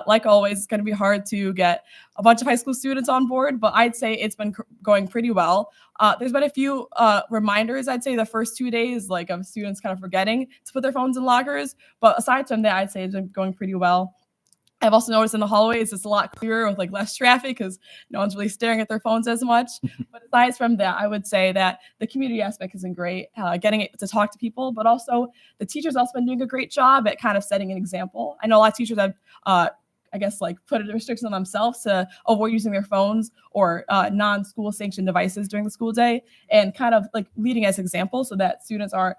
Like always, it's going to be hard to get a bunch of high school students on board, but I'd say it's been going pretty well. There's been a few reminders, I'd say the first 2 days, like of students kind of forgetting to put their phones in lockers. But aside from that, I'd say it's been going pretty well. I've also noticed in the hallways it's a lot clearer with like less traffic because no one's really staring at their phones as much. But aside from that, I would say that the community aspect has been great, getting it to talk to people, but also the teachers also been doing a great job at kind of setting an example. I know a lot of teachers have, I guess, like put a restriction on themselves to avoid using their phones or non-school sanctioned devices during the school day, and kind of like leading as example so that students are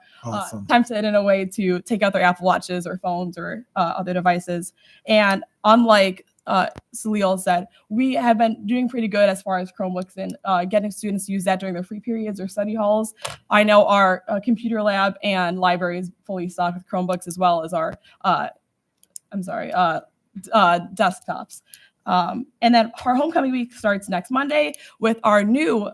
tempted in a way to take out their Apple Watches or phones or other devices. And unlike Salil said, we have been doing pretty good as far as Chromebooks and getting students to use that during their free periods or study halls. I know our computer lab and library is fully stocked with Chromebooks, as well as our, desktops. And then our homecoming week starts next Monday with our new,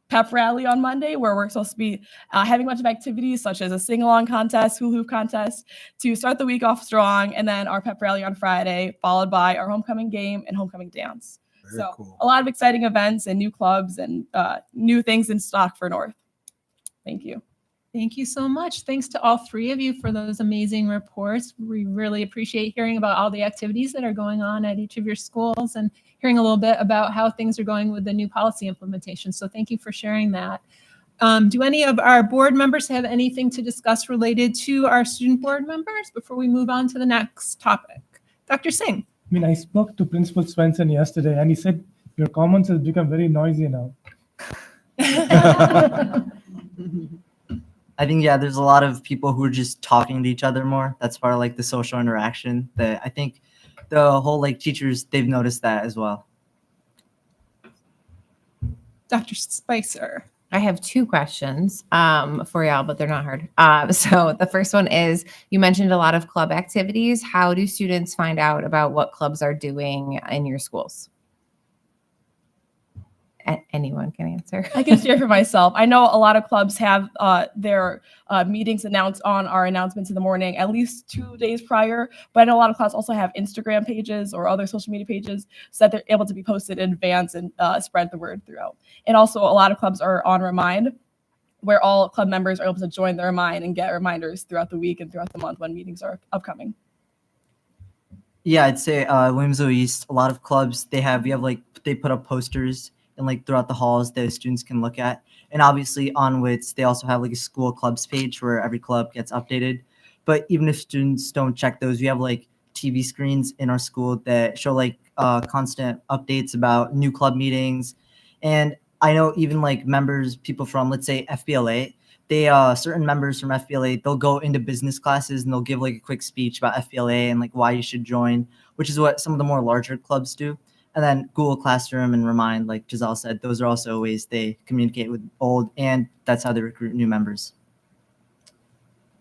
pep rally on Monday, where we're supposed to be having a bunch of activities such as a sing-along contest, hula hoop contest to start the week off strong, and then our pep rally on Friday, followed by our homecoming game and homecoming dance. Very cool. A lot of exciting events and new clubs and new things in stock for North. Thank you. Thank you so much. Thanks to all three of you for those amazing reports. We really appreciate hearing about all the activities that are going on at each of your schools and hearing a little bit about how things are going with the new policy implementation. So thank you for sharing that. Do any of our board members have anything to discuss related to our student board members before we move on to the next topic? Dr. Singh. I mean, I spoke to Principal Swenson yesterday, and he said your comments have become very noisy now. I think, yeah, there's a lot of people who are just talking to each other more. That's part of like the social interaction that I think the whole like teachers, they've noticed that as well. Dr. Spicer. I have two questions for y'all, but they're not hard. So the first one is, you mentioned a lot of club activities. How do students find out about what clubs are doing in your schools? Anyone can answer. I can share for myself. I know a lot of clubs have their meetings announced on our announcements in the morning at least 2 days prior, but I know a lot of clubs also have Instagram pages or other social media pages so that they're able to be posted in advance and spread the word throughout. And also a lot of clubs are on Remind, where all club members are able to join the Remind and get reminders throughout the week and throughout the month when meetings are upcoming. Yeah, I'd say Williamsville East, a lot of clubs, they put up posters and like throughout the halls that students can look at. And obviously on WITS, they also have like a school clubs page where every club gets updated. But even if students don't check those, we have like TV screens in our school that show like constant updates about new club meetings. And I know even like members, people from, let's say FBLA, they certain members from FBLA, they'll go into business classes and they'll give like a quick speech about FBLA and like why you should join, which is what some of the more larger clubs do. And then Google Classroom and Remind, like Giselle said, those are also ways they communicate with old, and that's how they recruit new members.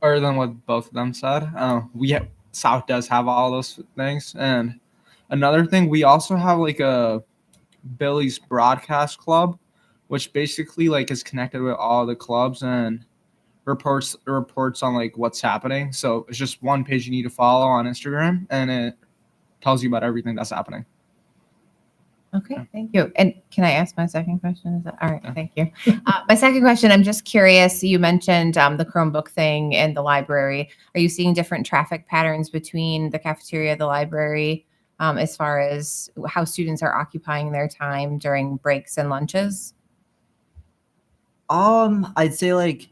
Other than what both of them said, South does have all those things. And another thing, we also have like a Billy's Broadcast Club, which basically like is connected with all the clubs and reports on like what's happening. So it's just one page you need to follow on Instagram, and it tells you about everything that's happening. Okay, thank you. And can I ask my second question? Is that all right? Thank you. My second question, I'm just curious, you mentioned the Chromebook thing and the library. Are you seeing different traffic patterns between the cafeteria, the library, as far as how students are occupying their time during breaks and lunches? I'd say like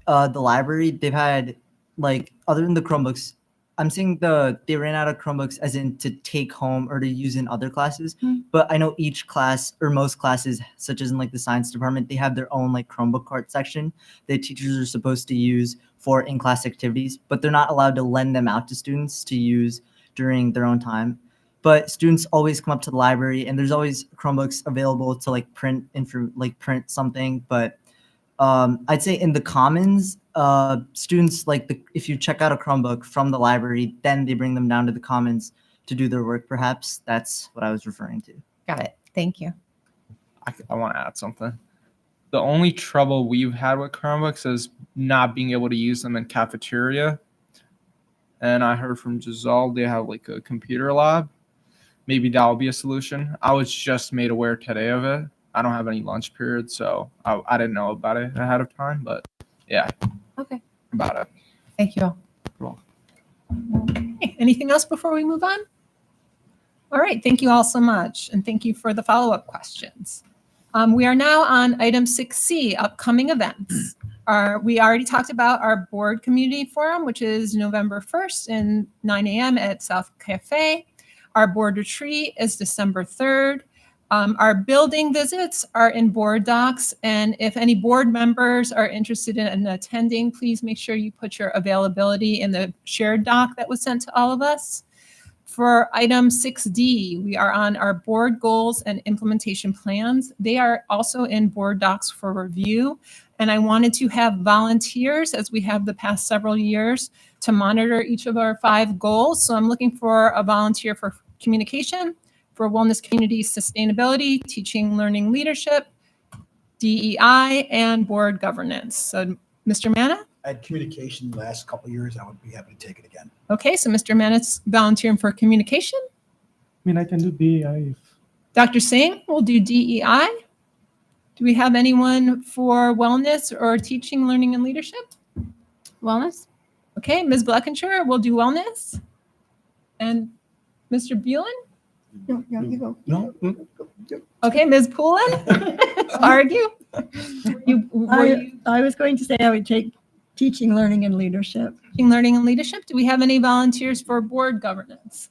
the library, they've had like, other than the Chromebooks, I'm seeing they ran out of Chromebooks as in to take home or to use in other classes. But I know each class or most classes, such as in like the science department, they have their own like Chromebook cart section that teachers are supposed to use for in-class activities, but they're not allowed to lend them out to students to use during their own time. But students always come up to the library and there's always Chromebooks available to like print something. But I'd say in the commons, students if you check out a Chromebook from the library, then they bring them down to the commons to do their work. Perhaps that's what I was referring to. Got it. Thank you. I want to add something. The only trouble we've had with Chromebooks is not being able to use them in cafeteria. And I heard from Giselle they have like a computer lab. Maybe that will be a solution. I was just made aware today of it. I don't have any lunch period, so I didn't know about it ahead of time. But yeah, Okay. about it. Thank you all. Okay, anything else before we move on? All right, thank you all so much, and thank you for the follow-up questions. We are now on item 6C, upcoming events. We already talked about our board community forum, which is November 1st and 9 a.m. at South Cafe. Our board retreat is December 3rd. Our building visits are in board docs, and if any board members are interested in attending, please make sure you put your availability in the shared doc that was sent to all of us. For item 6D, we are on our board goals and implementation plans. They are also in board docs for review, and I wanted to have volunteers, as we have the past several years, to monitor each of our 5 goals. So I'm looking for a volunteer for communication, for wellness, community, sustainability, teaching, learning, leadership, DEI, and board governance. So Mr. Manna? I had communication the last couple of years. I would be happy to take it again. Okay, so Mr. Manna's volunteering for communication. I mean, I can do DEI. Dr. Singh will do DEI. Do we have anyone for wellness or teaching, learning, and leadership? Wellness? Okay, Ms. Bleckenshire will do wellness. And Mr. Buellen? No, you go. No. Okay, Ms. Poulin? Argue? I was going to say I would take teaching, learning, and leadership. Teaching, learning, and leadership. Do we have any volunteers for board governance?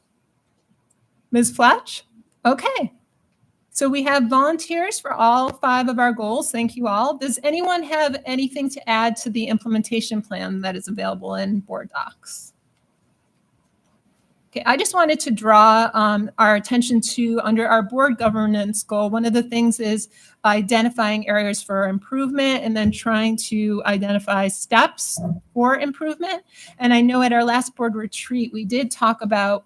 Ms. Fletch? Okay. So we have volunteers for all 5 of our goals. Thank you all. Does anyone have anything to add to the implementation plan that is available in board docs? Okay, I just wanted to draw our attention to, under our board governance goal, one of the things is identifying areas for improvement and then trying to identify steps for improvement. And I know at our last board retreat, we did talk about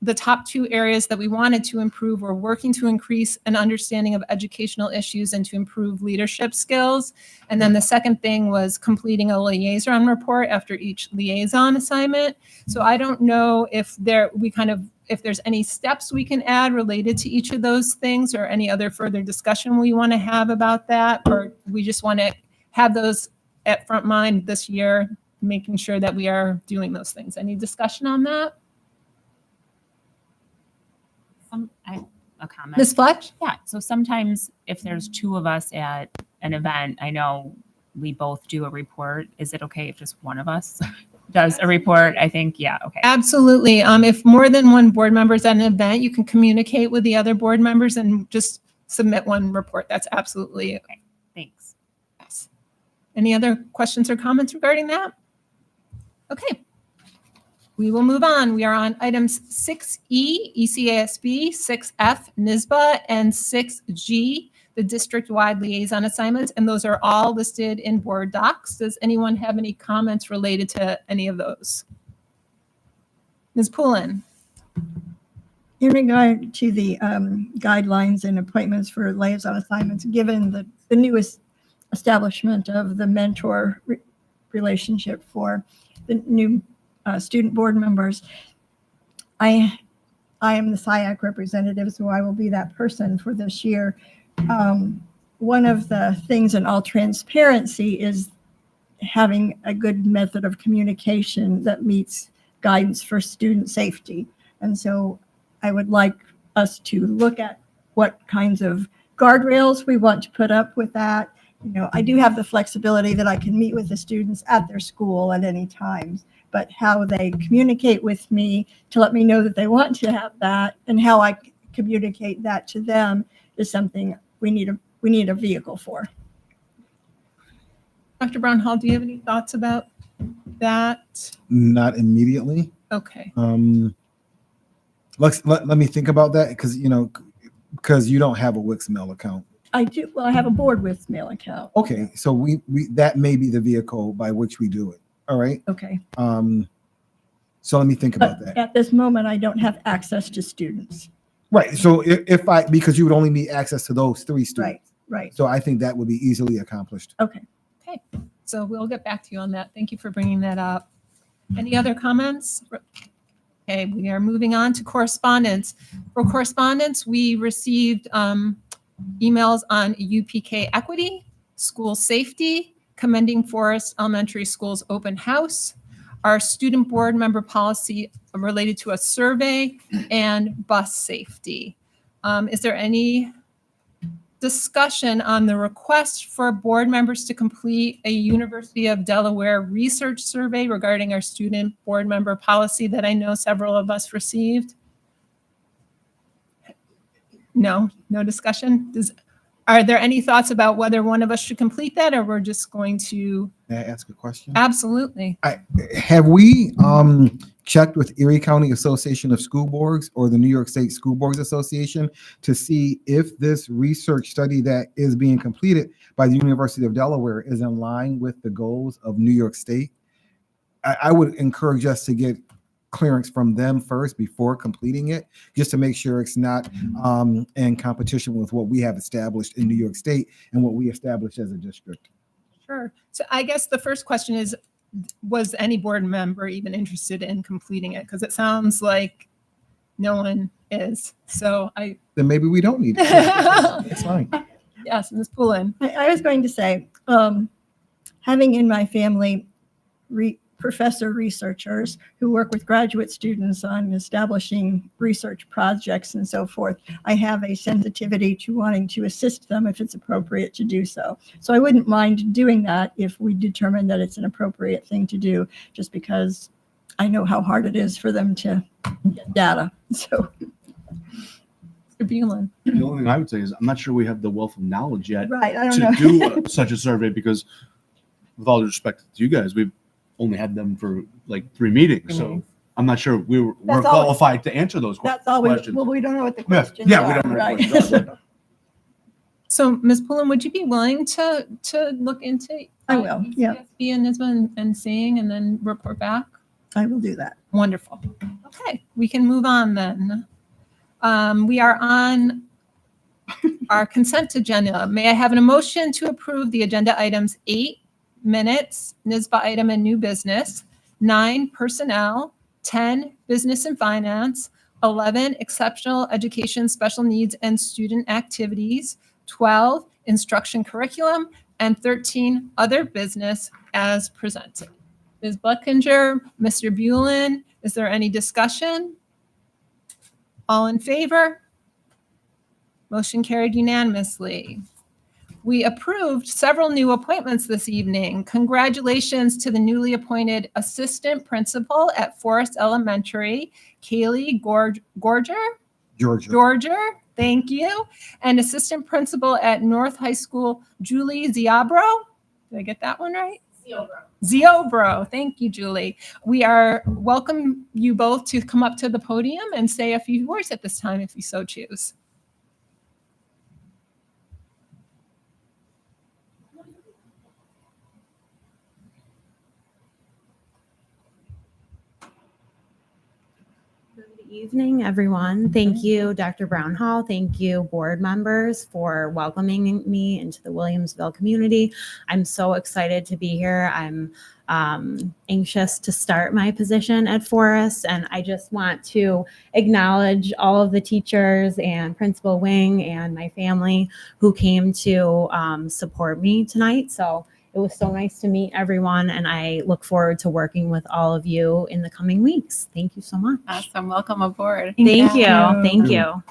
the top 2 areas that we wanted to improve were working to increase an understanding of educational issues and to improve leadership skills. And then the second thing was completing a liaison report after each liaison assignment. So I don't know if there's any steps we can add related to each of those things or any other further discussion we want to have about that, or we just want to have those at front mind this year, making sure that we are doing those things. Any discussion on that? I have a comment. Ms. Fletch? Yeah. So sometimes if there's 2 of us at an event, I know we both do a report. Is it okay if just one of us does a report? I think, yeah, okay. Absolutely. If more than one board member is at an event, you can communicate with the other board members and just submit one report. That's absolutely okay. Thanks. Yes. Any other questions or comments regarding that? Okay. We will move on. We are on items 6E, ECASB, 6F, NISBA, and 6G, the district-wide liaison assignments, and those are all listed in board docs. Does anyone have any comments related to any of those? Ms. Poulin? In regard to the guidelines and appointments for liaison assignments, given the newest establishment of the mentor relationship for the new student board members, I am the SIAC representative, so I will be that person for this year. One of the things in all transparency is having a good method of communication that meets guidance for student safety. And so I would like us to look at what kinds of guardrails we want to put up with that. You know, I do have the flexibility that I can meet with the students at their school at any time, but how they communicate with me to let me know that they want to have that and how I communicate that to them is something we need a vehicle for. Dr. Brown-Hall, do you have any thoughts about that? Not immediately. Okay. Let me think about that because you don't have a Wix mail account. I do. Well, I have a board with mail account. Okay, so we that may be the vehicle by which we do it. All right. Okay. So let me think about But that. at this moment, I don't have access to students. Right. So if because you would only need access to those 3 students. Right. Right. So I think that would be easily accomplished. Okay. Okay, so we'll get back to you on that. Thank you for bringing that up. Any other comments? Okay, we are moving on to correspondence. For correspondence, we received emails on UPK equity, school safety, commending Forest Elementary School's open house, our student board member policy related to a survey, and bus safety. Is there any discussion on the request for board members to complete a University of Delaware research survey regarding our student board member policy that I know several of us received? No discussion? Are there any thoughts about whether one of us should complete that, or we're just going to? May I ask a question? Absolutely. Have we checked with Erie County Association of School Boards or the New York State School Boards Association to see if this research study that is being completed by the University of Delaware is in line with the goals of New York State? I would encourage us to get clearance from them first before completing it, just to make sure it's not in competition with what we have established in New York State and what we established as a district. Sure. So I guess the first question is, was any board member even interested in completing it? Because it sounds like no one is. So Then maybe we don't need it. It's fine. Yes, Ms. Poulin. I was going to say, having in my family professor researchers who work with graduate students on establishing research projects and so forth, I have a sensitivity to wanting to assist them if it's appropriate to do so. So I wouldn't mind doing that if we determine that it's an appropriate thing to do, just because I know how hard it is for them to get data. So. Mr. Bueller. The only thing I would say is I'm not sure we have the wealth of knowledge yet Right, I don't to know. do such a survey, because with all due respect to you guys, we've only had them for like 3 meetings. So I'm not sure we're That's all- qualified to answer those That's all we, questions. well, we don't know what the Yeah, questions yeah, are. we don't know what the right? questions are. So Ms. Poulin, would you be willing to look into? I will, yeah. ECSB and NYSSBA and seeing, and then report back? I will do that. Wonderful. Okay, we can move on then. We are on our consent agenda. May I have an emotion to approve the agenda items 8 minutes, NYSSBA item and new business, 9 personnel, 10 business and finance, 11 exceptional education, special needs and student activities, 12 instruction curriculum, and 13 other business as presented. Ms. Buckinger, Mr. Buellin, is there any discussion? All in favor? Motion carried unanimously. We approved several new appointments this evening. Congratulations to the newly appointed assistant principal at Forest Elementary, Kaylee Georger, thank you. And assistant principal at North High School, Julie Ziobro. Did I get that one right? Ziobro. Thank you, Julie. We welcome you both to come up to the podium and say a few words at this time if you so choose. Good evening, everyone. Thank you, Dr. Brown Hall. Thank you, board members, for welcoming me into the Williamsville community. I'm so excited to be here. I'm anxious to start my position at Forest, and I just want to acknowledge all of the teachers and Principal Wing and my family who came to support me tonight. So it was so nice to meet everyone, and I look forward to working with all of you in the coming weeks. Thank you so much. Awesome. Welcome aboard. Thank you. Thank you.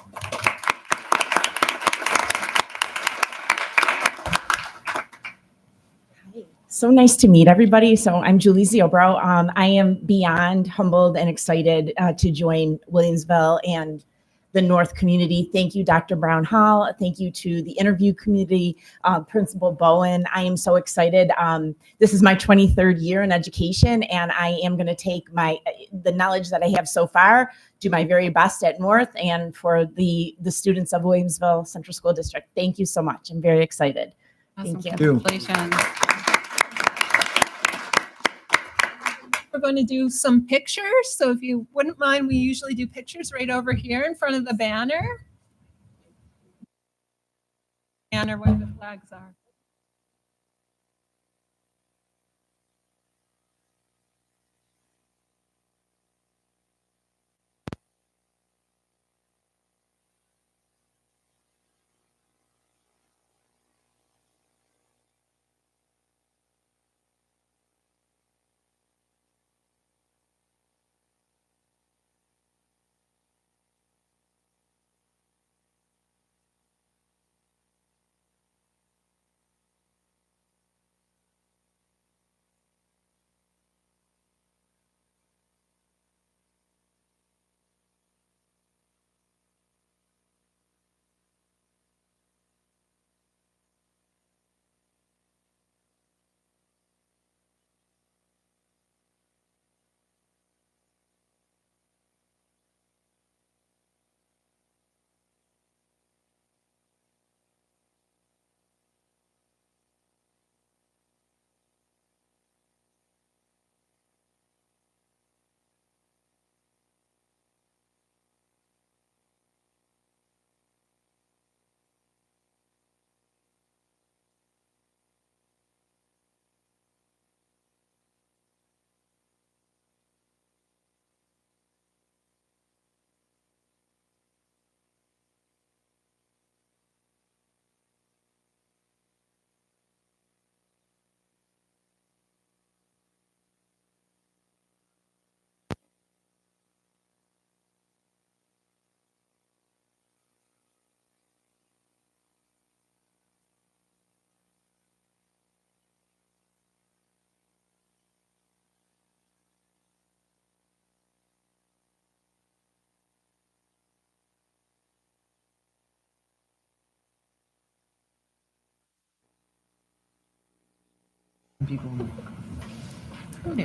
So nice to meet everybody. So I'm Julie Ziobro. I am beyond humbled and excited to join Williamsville and the North community. Thank you, Dr. Brown Hall. Thank you to the interview community, Principal Bowen. I am so excited. This is my 23rd year in education, and I am going to take the knowledge that I have so far, do my very best at North and for the students of Williamsville Central School District. Thank you so much. I'm very excited. Awesome. Thank you. Congratulations. We're going to do some pictures. So if you wouldn't mind, we usually do pictures right over here in front of the banner. banner where the flags are.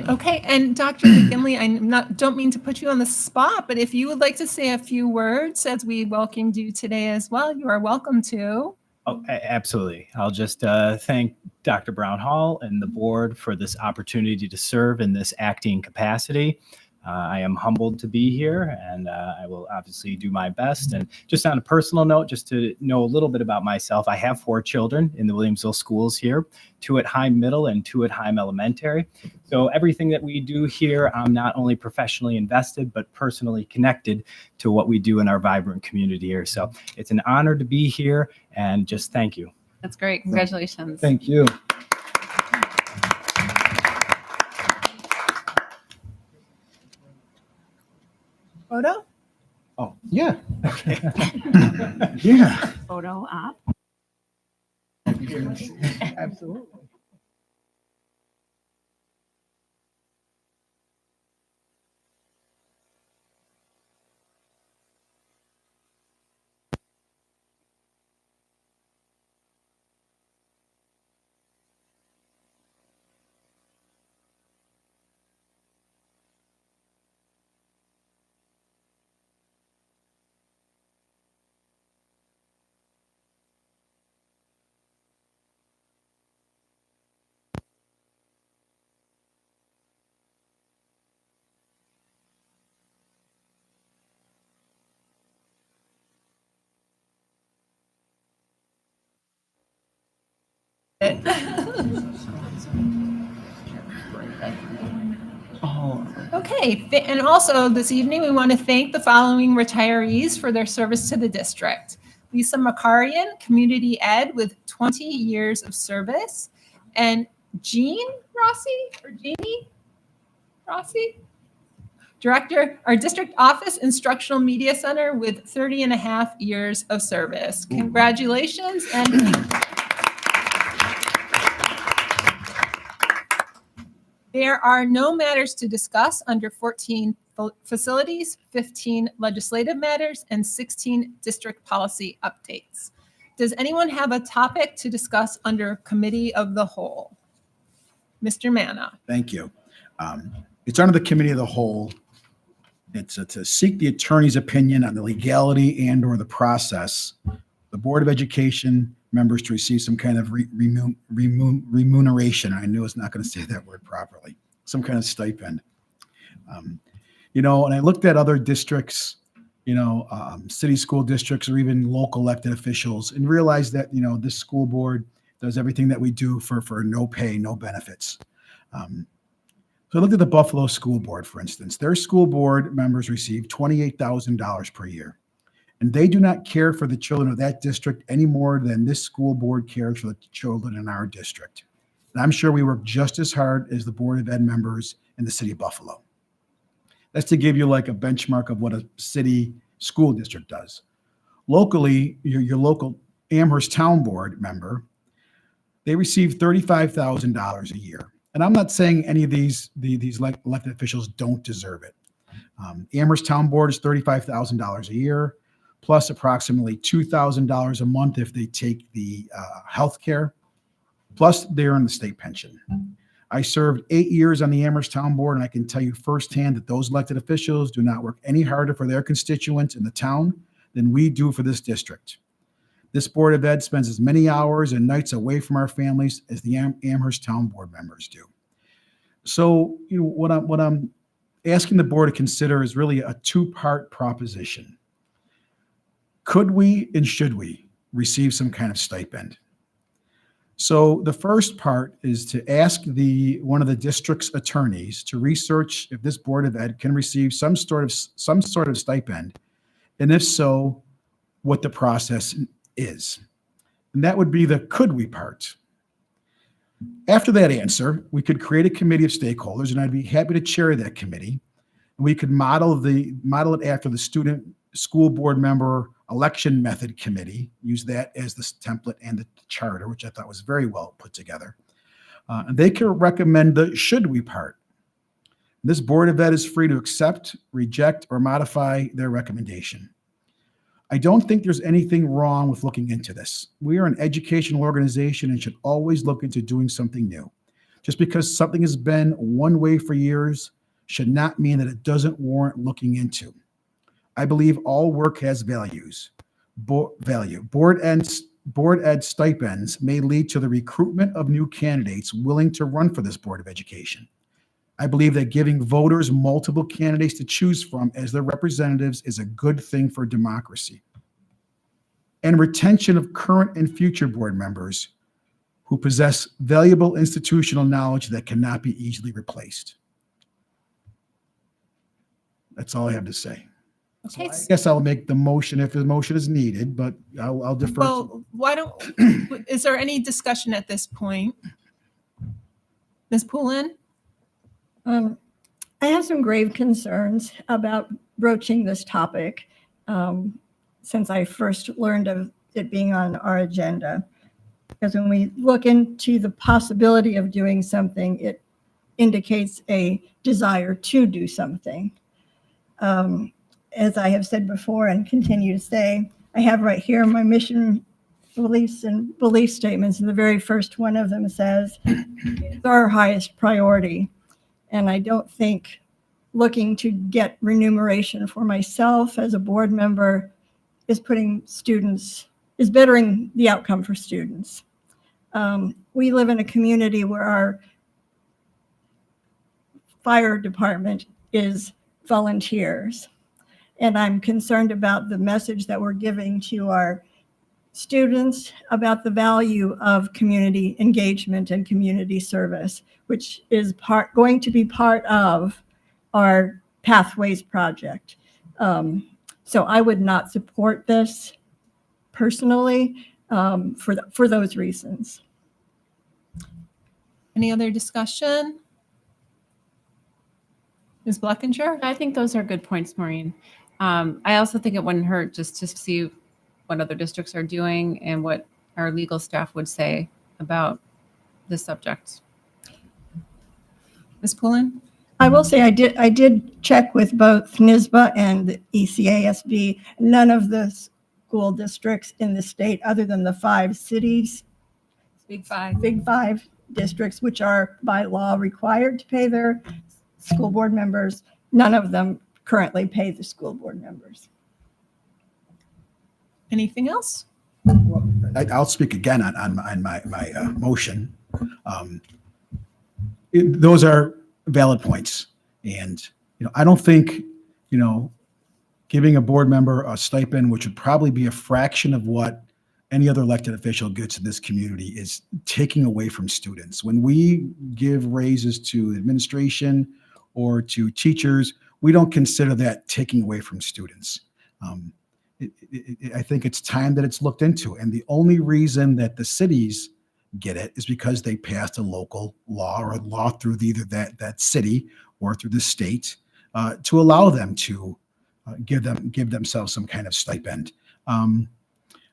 Okay, and Dr. McGinley, don't mean to put you on the spot, but if you would like to say a few words as we welcomed you today as well, you are welcome to. Oh, absolutely. I'll just thank Dr. Brown Hall and the board for this opportunity to serve in this acting capacity. I am humbled to be here, and I will obviously do my best. And just on a personal note, just to know a little bit about myself, I have 4 children in the Williamsville schools here, 2 at Heim Middle and 2 at Heim Elementary. So everything that we do here, I'm not only professionally invested, but personally connected to what we do in our vibrant community here. So it's an honor to be here, and just thank you. That's great. Congratulations. Thank you. Photo? Oh, yeah. Okay. Yeah. Photo op. Absolutely. Okay, and also this evening, we want to thank the following retirees for their service to the district. Lisa Makarian, Community Ed with 20 years of service, and Jean Rossi, Director, our District Office Instructional Media Center with 30 and a half years of service. Congratulations and thank you. There are no matters to discuss under 14 facilities, 15 legislative matters, and 16 district policy updates. Does anyone have a topic to discuss under Committee of the Whole? Mr. Manna. Thank you. It's under the Committee of the Whole. It's to seek the attorney's opinion on the legality and or the process. The Board of Education members to receive some kind of remuneration. I knew I was not going to say that word properly. Some kind of stipend. You know, and I looked at other districts city school districts or even local elected officials, and realize that, this school board does everything that we do for no pay, no benefits. So look at the Buffalo School Board, for instance. Their school board members receive $28,000 per year, and they do not care for the children of that district any more than this school board cares for the children in our district. And I'm sure we work just as hard as the Board of Ed members in the city of Buffalo. That's to give you like a benchmark of what a city school district does. Locally, your local Amherst Town Board member, they receive $35,000 a year. And I'm not saying any of these elected officials don't deserve it. Amherst Town Board is $35,000 a year, plus approximately $2,000 a month if they take the health care, plus they earn the state pension. I served 8 years on the Amherst Town Board, and I can tell you firsthand that those elected officials do not work any harder for their constituents in the town than we do for this district. This Board of Ed spends as many hours and nights away from our families as the Amherst Town Board members do. So, what I'm asking the board to consider is really a two-part proposition. Could we and should we receive some kind of stipend? So the first part is to ask one of the district's attorneys to research if this Board of Ed can receive some sort of stipend, and if so, what the process is. And that would be the could we part. After that answer, we could create a committee of stakeholders, and I'd be happy to chair that committee. We could model it after the student school board member election method committee, use that as the template and the charter, which I thought was very well put together. And they can recommend the should we part. This Board of Ed is free to accept, reject, or modify their recommendation. I don't think there's anything wrong with looking into this. We are an educational organization and should always look into doing something new. Just because something has been one way for years should not mean that it doesn't warrant looking into. I believe all work has values. Board Ed stipends may lead to the recruitment of new candidates willing to run for this Board of Education. I believe that giving voters multiple candidates to choose from as their representatives is a good thing for democracy. And retention of current and future board members who possess valuable institutional knowledge that cannot be easily replaced. That's all I have to say. Okay. I guess I'll make the motion if the motion is needed, but I'll defer. Well, is there any discussion at this point? Ms. Poulin? I have some grave concerns about broaching this topic since I first learned of it being on our agenda. Because when we look into the possibility of doing something, it indicates a desire to do something. As I have said before and continue to say, I have right here my mission, beliefs, and belief statements. And the very first one of them says, it's our highest priority. And I don't think looking to get remuneration for myself as a board member is bettering the outcome for students. We live in a community where our fire department is volunteers. And I'm concerned about the message that we're giving to our students about the value of community engagement and community service, which is going to be part of our Pathways project. So I would not support this personally for those reasons. Any other discussion? Ms. Blackinger? I think those are good points, Maureen. I also think it wouldn't hurt just to see what other districts are doing and what our legal staff would say about this subject. Ms. Poulin? I will say I did check with both NYSBA and the ECASB. None of the school districts in the state, other than the 5 cities, Big Five districts, which are by law required to pay their school board members, none of them currently pay the school board members. Anything else? I'll speak again on my motion. Those are valid points, and I don't think giving a board member a stipend, which would probably be a fraction of what any other elected official gets in this community, is taking away from students. When we give raises to administration or to teachers, we don't consider that taking away from students. I think it's time that it's looked into. And the only reason that the cities get it is because they passed a local law or a law through either that city or through the state to allow them to give themselves some kind of stipend.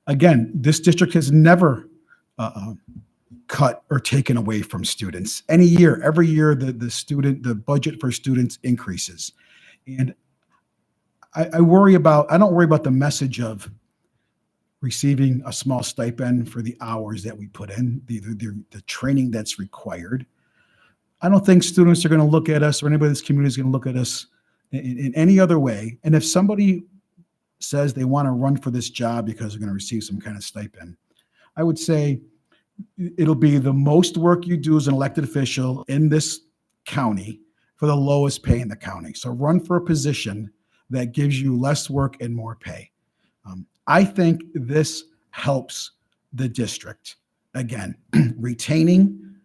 Again, this district has never cut or taken away from students. Every year, the budget for students increases. And I don't worry about the message of receiving a small stipend for the hours that we put in, the training that's required. I don't think students are going to look at us, or anybody in this community is going to look at us in any other way. And if somebody says they want to run for this job because they're going to receive some kind of stipend, I would say it'll be the most work you do as an elected official in this county for the lowest pay in the county. So run for a position that gives you less work and more pay. I think this helps the district. Again, retaining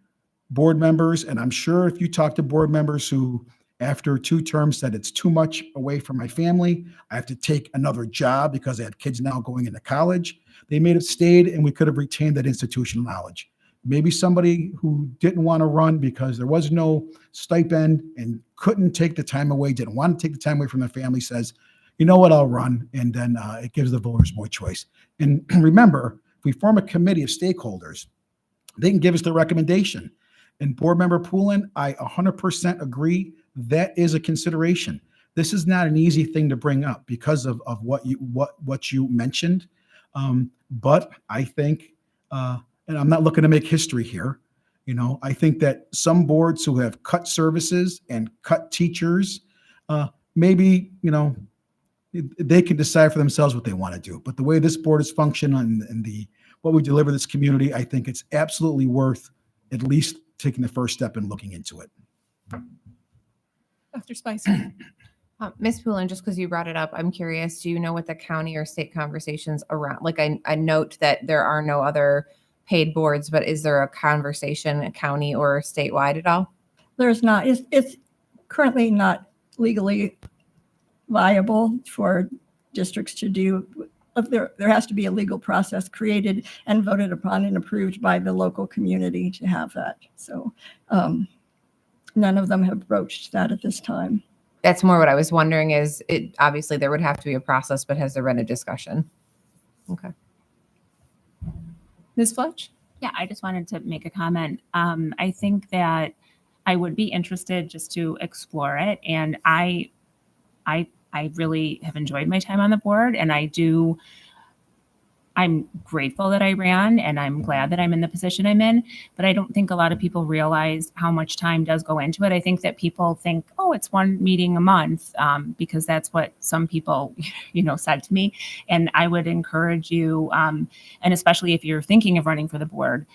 board members, and I'm sure if you talk to board members who after 2 terms said it's too much away from my family, I have to take another job because I have kids now going into college, they may have stayed and we could have retained that institutional knowledge. Maybe somebody who didn't want to run because there was no stipend and couldn't take the time away, didn't want to take the time away from their family, says, you know what, I'll run. And then it gives the voters more choice. And remember, if we form a committee of stakeholders, they can give us the recommendation. And Board Member Poulin, I 100% agree that is a consideration. This is not an easy thing to bring up because of what you mentioned. But I think, and I'm not looking to make history here, I think that some boards who have cut services and cut teachers, maybe, they can decide for themselves what they want to do. But the way this board is functioning and what we deliver this community, I think it's absolutely worth at least taking the first step and looking into it. Dr. Spicer. Ms. Poulin, just because you brought it up, I'm curious, do you know what the county or state conversations around, like I note that there are no other paid boards, but is there a conversation county or statewide at all? There's not. It's currently not legally viable for districts to do. There has to be a legal process created and voted upon and approved by the local community to have that. So none of them have broached that at this time. That's more what I was wondering is it obviously there would have to be a process, but has there been a discussion? Okay. Ms. Fletch? Yeah, I just wanted to make a comment. I think that I would be interested just to explore it. And I really have enjoyed my time on the board, and I'm grateful that I ran, and I'm glad that I'm in the position I'm in, but I don't think a lot of people realize how much time does go into it. I think that people think, oh, it's one meeting a month, because that's what some people, said to me. And I would encourage you, and especially if you're thinking of running for the board,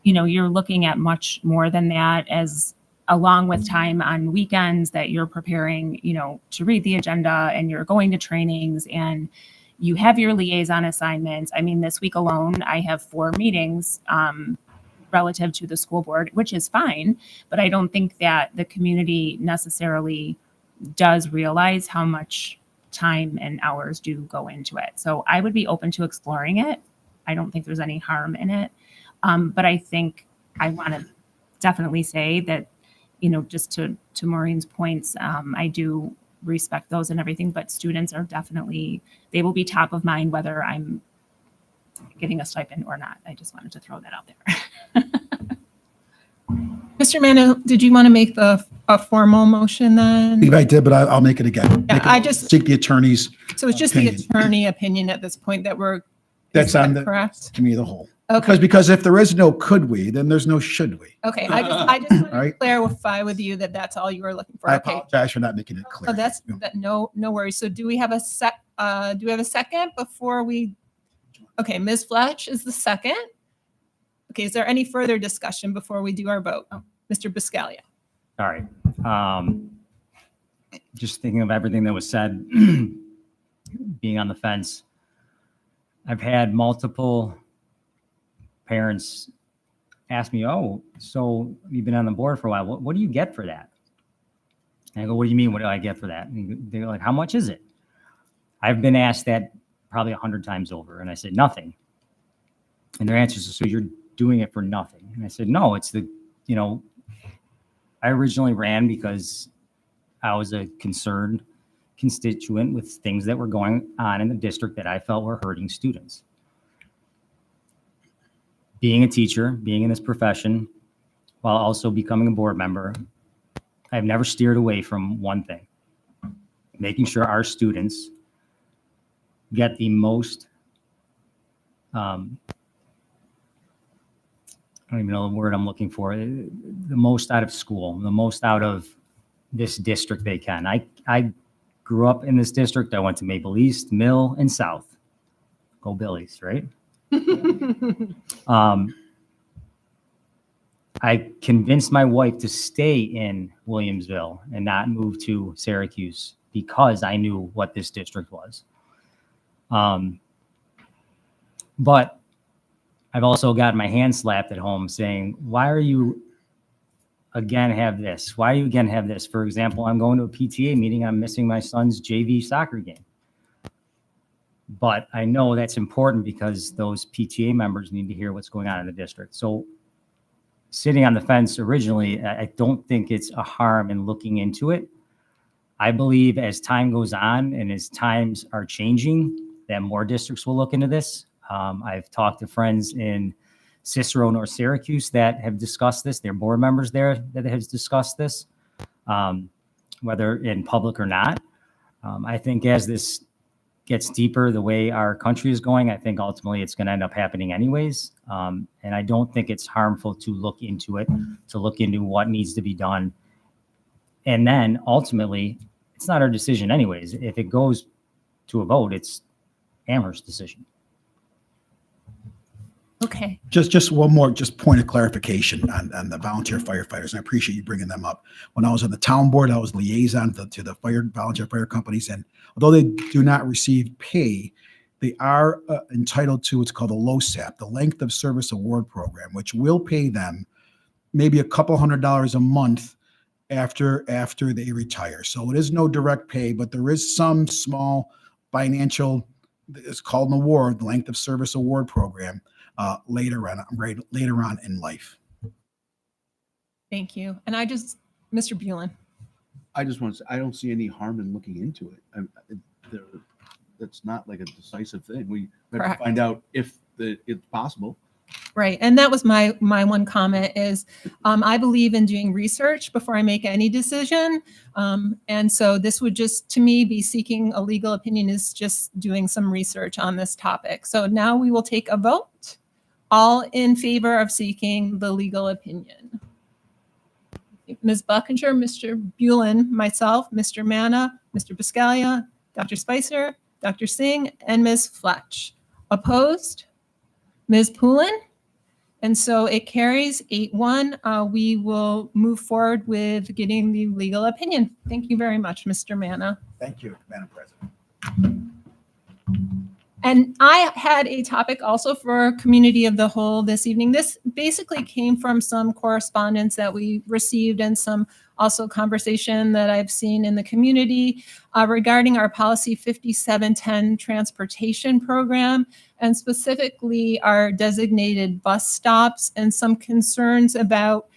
you're looking at much more than that, as along with time on weekends that you're preparing, to read the agenda, and you're going to trainings, and you have your liaison assignments. I mean, this week alone, I have 4 meetings relative to the school board, which is fine, but I don't think that the community necessarily does realize how much time and hours do go into it. So I would be open to exploring it. I don't think there's any harm in it. But I think I want to definitely say that, just to Maureen's points, I do respect those and everything, but students are definitely, they will be top of mind whether I'm getting a stipend or not. I just wanted to throw that out there. Mr. Mano, did you want to make a formal motion then? I think I did, but I'll make it again. Seek the attorney's So it's just opinion. the attorney opinion at this point that That's is that on the correct? committee of the whole. Okay. Because if there is no could we, then there's no should we. Okay, I just want All to right. clarify with you that that's all you were looking for. I Okay. apologize for not making it clear. Oh, that's no worries. So do we have a second before we? Okay, Ms. Fletch is the second. Okay, is there any further discussion before we do our vote? Oh, Mr. Biscaglia. All right. Just thinking of everything that was said, being on the fence, I've had multiple parents ask me, "Oh, so you've been on the board for a while. What do you get for that?" And I go, "What do you mean? What do I get for that?" And they're like, "How much is it?" I've been asked that probably 100 times over, and I said, "Nothing." And their answer is, "So you're doing it for nothing?" And I said, "No, it's the, I originally ran because I was a concerned constituent with things that were going on in the district that I felt were hurting students. Being a teacher, being in this profession, while also becoming a board member, I've never steered away from one thing: making sure our students get the most, I don't even know the word I'm looking for, the most out of school, the most out of this district they can. I grew up in this district. I went to Maple East, Mill, and South. Go Billies, right? I convinced my wife to stay in Williamsville and not move to Syracuse because I knew what this district was. But I've also gotten my hand slapped at home saying, "Why are you again have this? Why do you again have this?" For example, I'm going to a PTA meeting. I'm missing my son's JV soccer game. But I know that's important because those PTA members need to hear what's going on in the district. So sitting on the fence originally, I don't think it's a harm in looking into it. I believe as time goes on and as times are changing, that more districts will look into this. I've talked to friends in Cicero, North Syracuse that have discussed this. They're board members there that have discussed this, whether in public or not. I think as this gets deeper, the way our country is going, I think ultimately it's going to end up happening anyways. And I don't think it's harmful to look into it, to look into what needs to be done. And then ultimately, it's not our decision anyways. If it goes to a vote, it's Amherst's decision. Okay. Just one more point of clarification on the volunteer firefighters, and I appreciate you bringing them up. When I was on the town board, I was liaison to the volunteer fire companies, and although they do not receive pay, they are entitled to what's called a LOSAP, the Length of Service Award Program, which will pay them maybe a couple $100 a month after they retire. So it is no direct pay, but there is some small financial, it's called an award, the Length of Service Award Program, later on in life. Thank you. And Mr. Bulin. I just want to say, I don't see any harm in looking into it. That's not like a decisive thing. We have Correct. to find out if it's possible. Right. And that was my one comment is I believe in doing research before I make any decision. And so this would just, to me, be seeking a legal opinion is just doing some research on this topic. So now we will take a vote. All in favor of seeking the legal opinion. Ms. Buckinger, Mr. Bulin, myself, Mr. Manna, Mr. Biscaglia, Dr. Spicer, Dr. Singh, and Ms. Fletch. Opposed? Ms. Poulin? And so it carries 8-1. We will move forward with getting the legal opinion. Thank you very much, Mr. Manna. Thank you, Madam President. And I had a topic also for Community of the Whole this evening. This basically came from some correspondence that we received and some also conversation that I've seen in the community regarding our Policy 5710 transportation program, and specifically our designated bus stops and some concerns about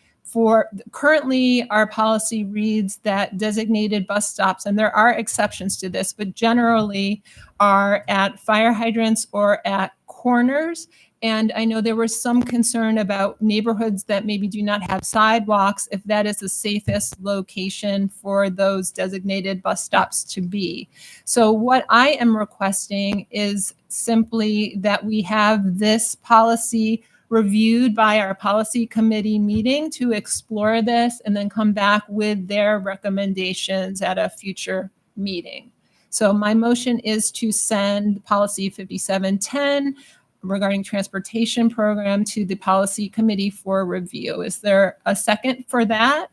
currently our policy reads that designated bus stops, and there are exceptions to this, but generally are at fire hydrants or at corners. And I know there was some concern about neighborhoods that maybe do not have sidewalks, if that is the safest location for those designated bus stops to be. So what I am requesting is simply that we have this policy reviewed by our policy committee meeting to explore this and then come back with their recommendations at a future meeting. So my motion is to send policy 5710 regarding transportation program to the policy committee for review. Is there a second for that,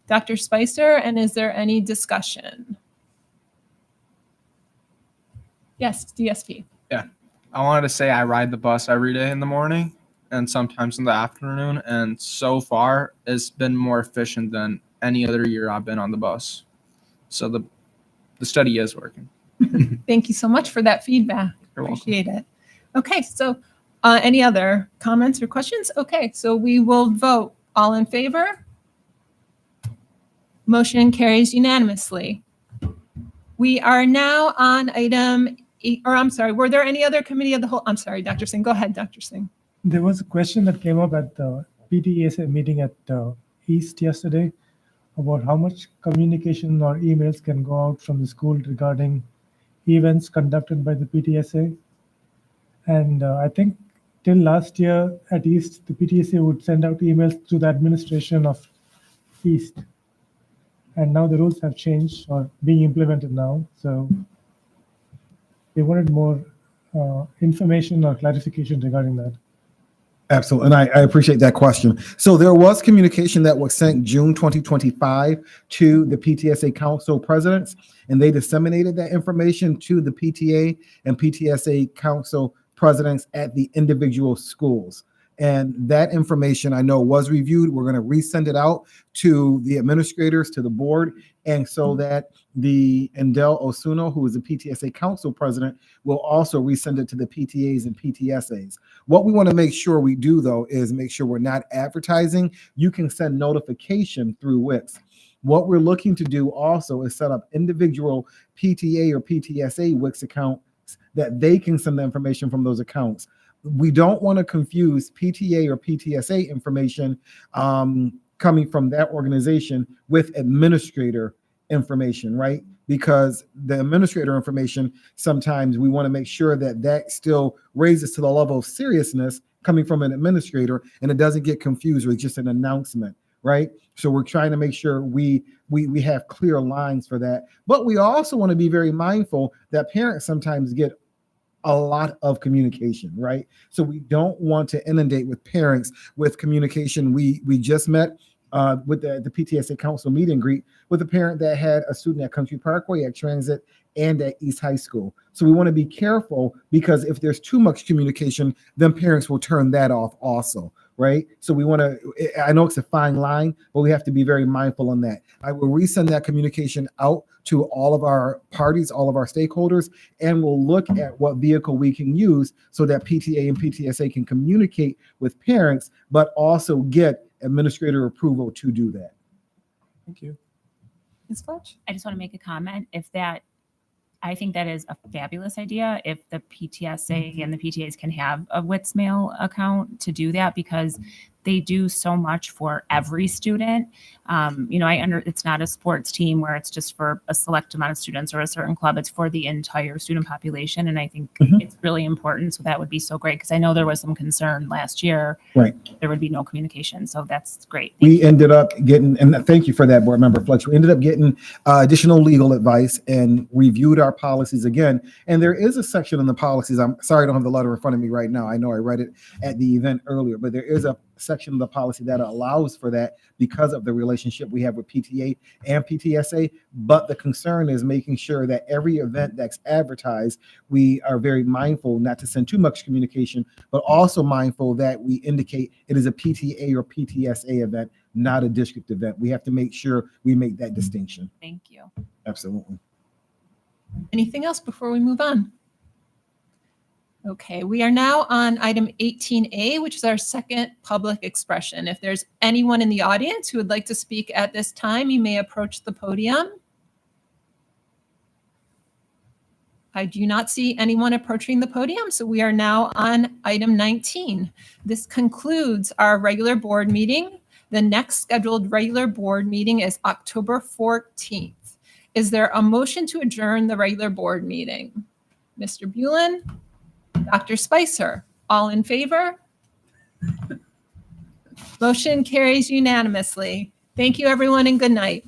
Dr. Spicer? And is there any discussion? Yes, DSP. I wanted to say I ride the bus every day in the morning and sometimes in the afternoon, and so far it's been more efficient than any other year I've been on the bus. So the study is working. Thank you so much for that feedback. You're welcome. Appreciate it. Okay, so any other comments or questions? Okay, so we will vote. All in favor? Motion carries unanimously. We are now on item, were there any other committee of the whole? I'm sorry, Dr. Singh. Go ahead, Dr. Singh. There was a question that came up at the PTSA meeting at East yesterday about how much communication or emails can go out from the school regarding events conducted by the PTSA. And I think till last year at East, the PTSA would send out emails to the administration of East. And now the rules have changed or being implemented now. So they wanted more information or clarification regarding that. Absolutely. And I appreciate that question. So there was communication that was sent June 2025 to the PTSA Council presidents, and they disseminated that information to the PTA and PTSA Council presidents at the individual schools. And that information I know was reviewed. We're going to resend it out to the administrators, to the board, and so that the Endel Osuno, who is the PTSA Council president, will also resend it to the PTAs and PTSAs. What we want to make sure we do, though, is make sure we're not advertising. You can send notification through Wix. What we're looking to do also is set up individual PTA or PTSA Wix accounts that they can send the information from those accounts. We don't want to confuse PTA or PTSA information coming from that organization with administrator information, right? Because the administrator information, sometimes we want to make sure that that still raises to the level of seriousness coming from an administrator and it doesn't get confused with just an announcement, right? So we're trying to make sure we have clear lines for that. But we also want to be very mindful that parents sometimes get a lot of communication, right? So we don't want to inundate with parents with communication. We just met with the PTSA Council meet and greet with a parent that had a student at Country Parkway, at Transit, and at East High School. So we want to be careful because if there's too much communication, then parents will turn that off also, right? So we want to, I know it's a fine line, but we have to be very mindful on that. I will resend that communication out to all of our parties, all of our stakeholders, and we'll look at what vehicle we can use so that PTA and PTSA can communicate with parents, but also get administrator approval to do that. Thank you. Ms. Fletch? I just want to make a comment. I think that is a fabulous idea if the PTSA and the PTAs can have a Wits Mail account to do that, because they do so much for every student. It's not a sports team where it's just for a select amount of students or a certain club. It's for the entire student population. And I think it's really important. So that would be so great, because I know there was some concern last year. Right. There would be no communication. So that's great. We ended up getting, and thank you for that, Board Member Fletcher. We ended up getting additional legal advice and reviewed our policies again. And there is a section in the policies. I'm sorry, I don't have the letter in front of me right now. I know I read it at the event earlier, but there is a section of the policy that allows for that because of the relationship we have with PTA and PTSA. But the concern is making sure that every event that's advertised, we are very mindful not to send too much communication, but also mindful that we indicate it is a PTA or PTSA event, not a district event. We have to make sure we make that distinction. Thank you. Absolutely. Anything else before we move on? Okay, we are now on item 18A, which is our second public expression. If there's anyone in the audience who would like to speak at this time, you may approach the podium. I do not see anyone approaching the podium, so we are now on item 19. This concludes our regular board meeting. The next scheduled regular board meeting is October 14th. Is there a motion to adjourn the regular board meeting? Mr. Bulin? Dr. Spicer, all in favor? Motion carries unanimously. Thank you, everyone, and good night.